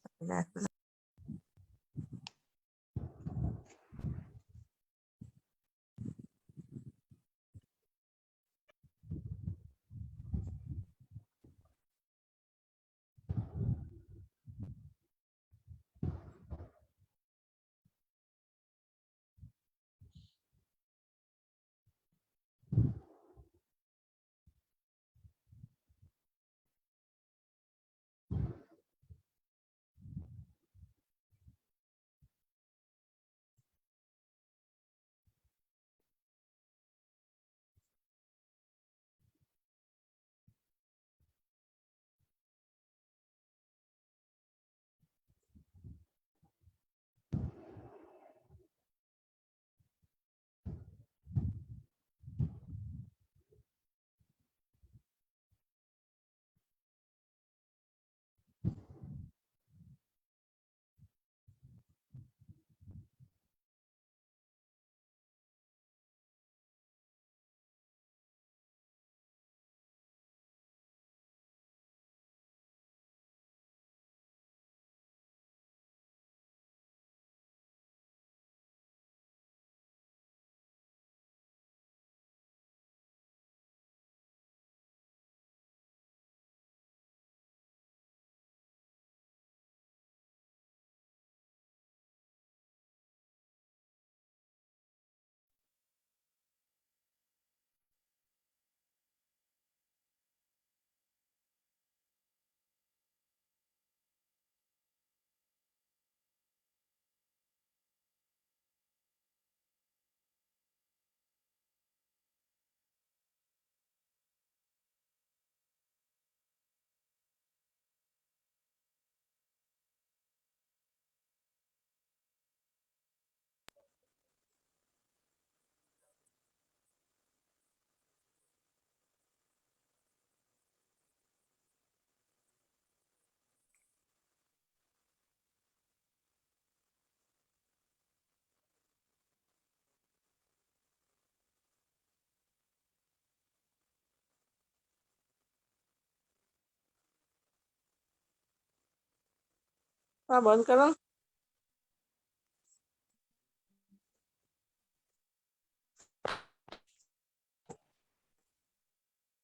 बंद करो।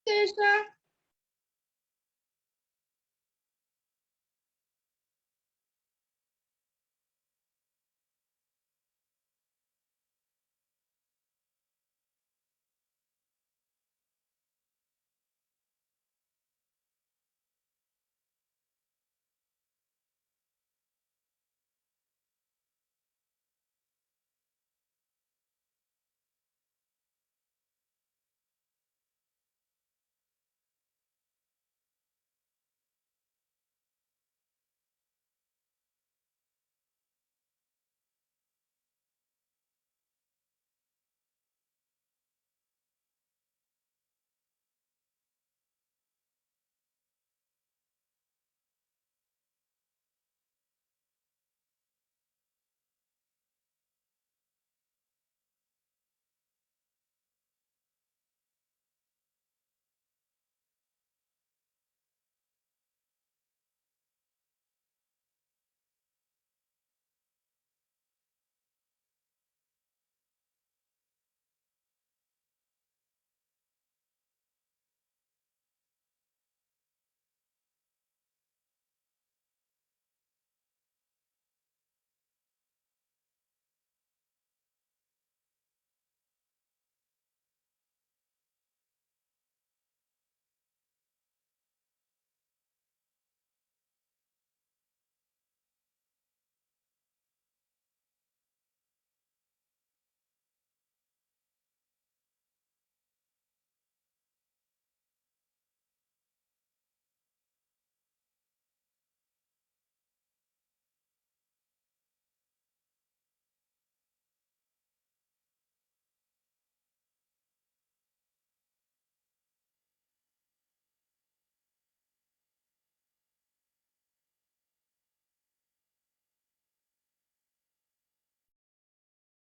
कृष्ण।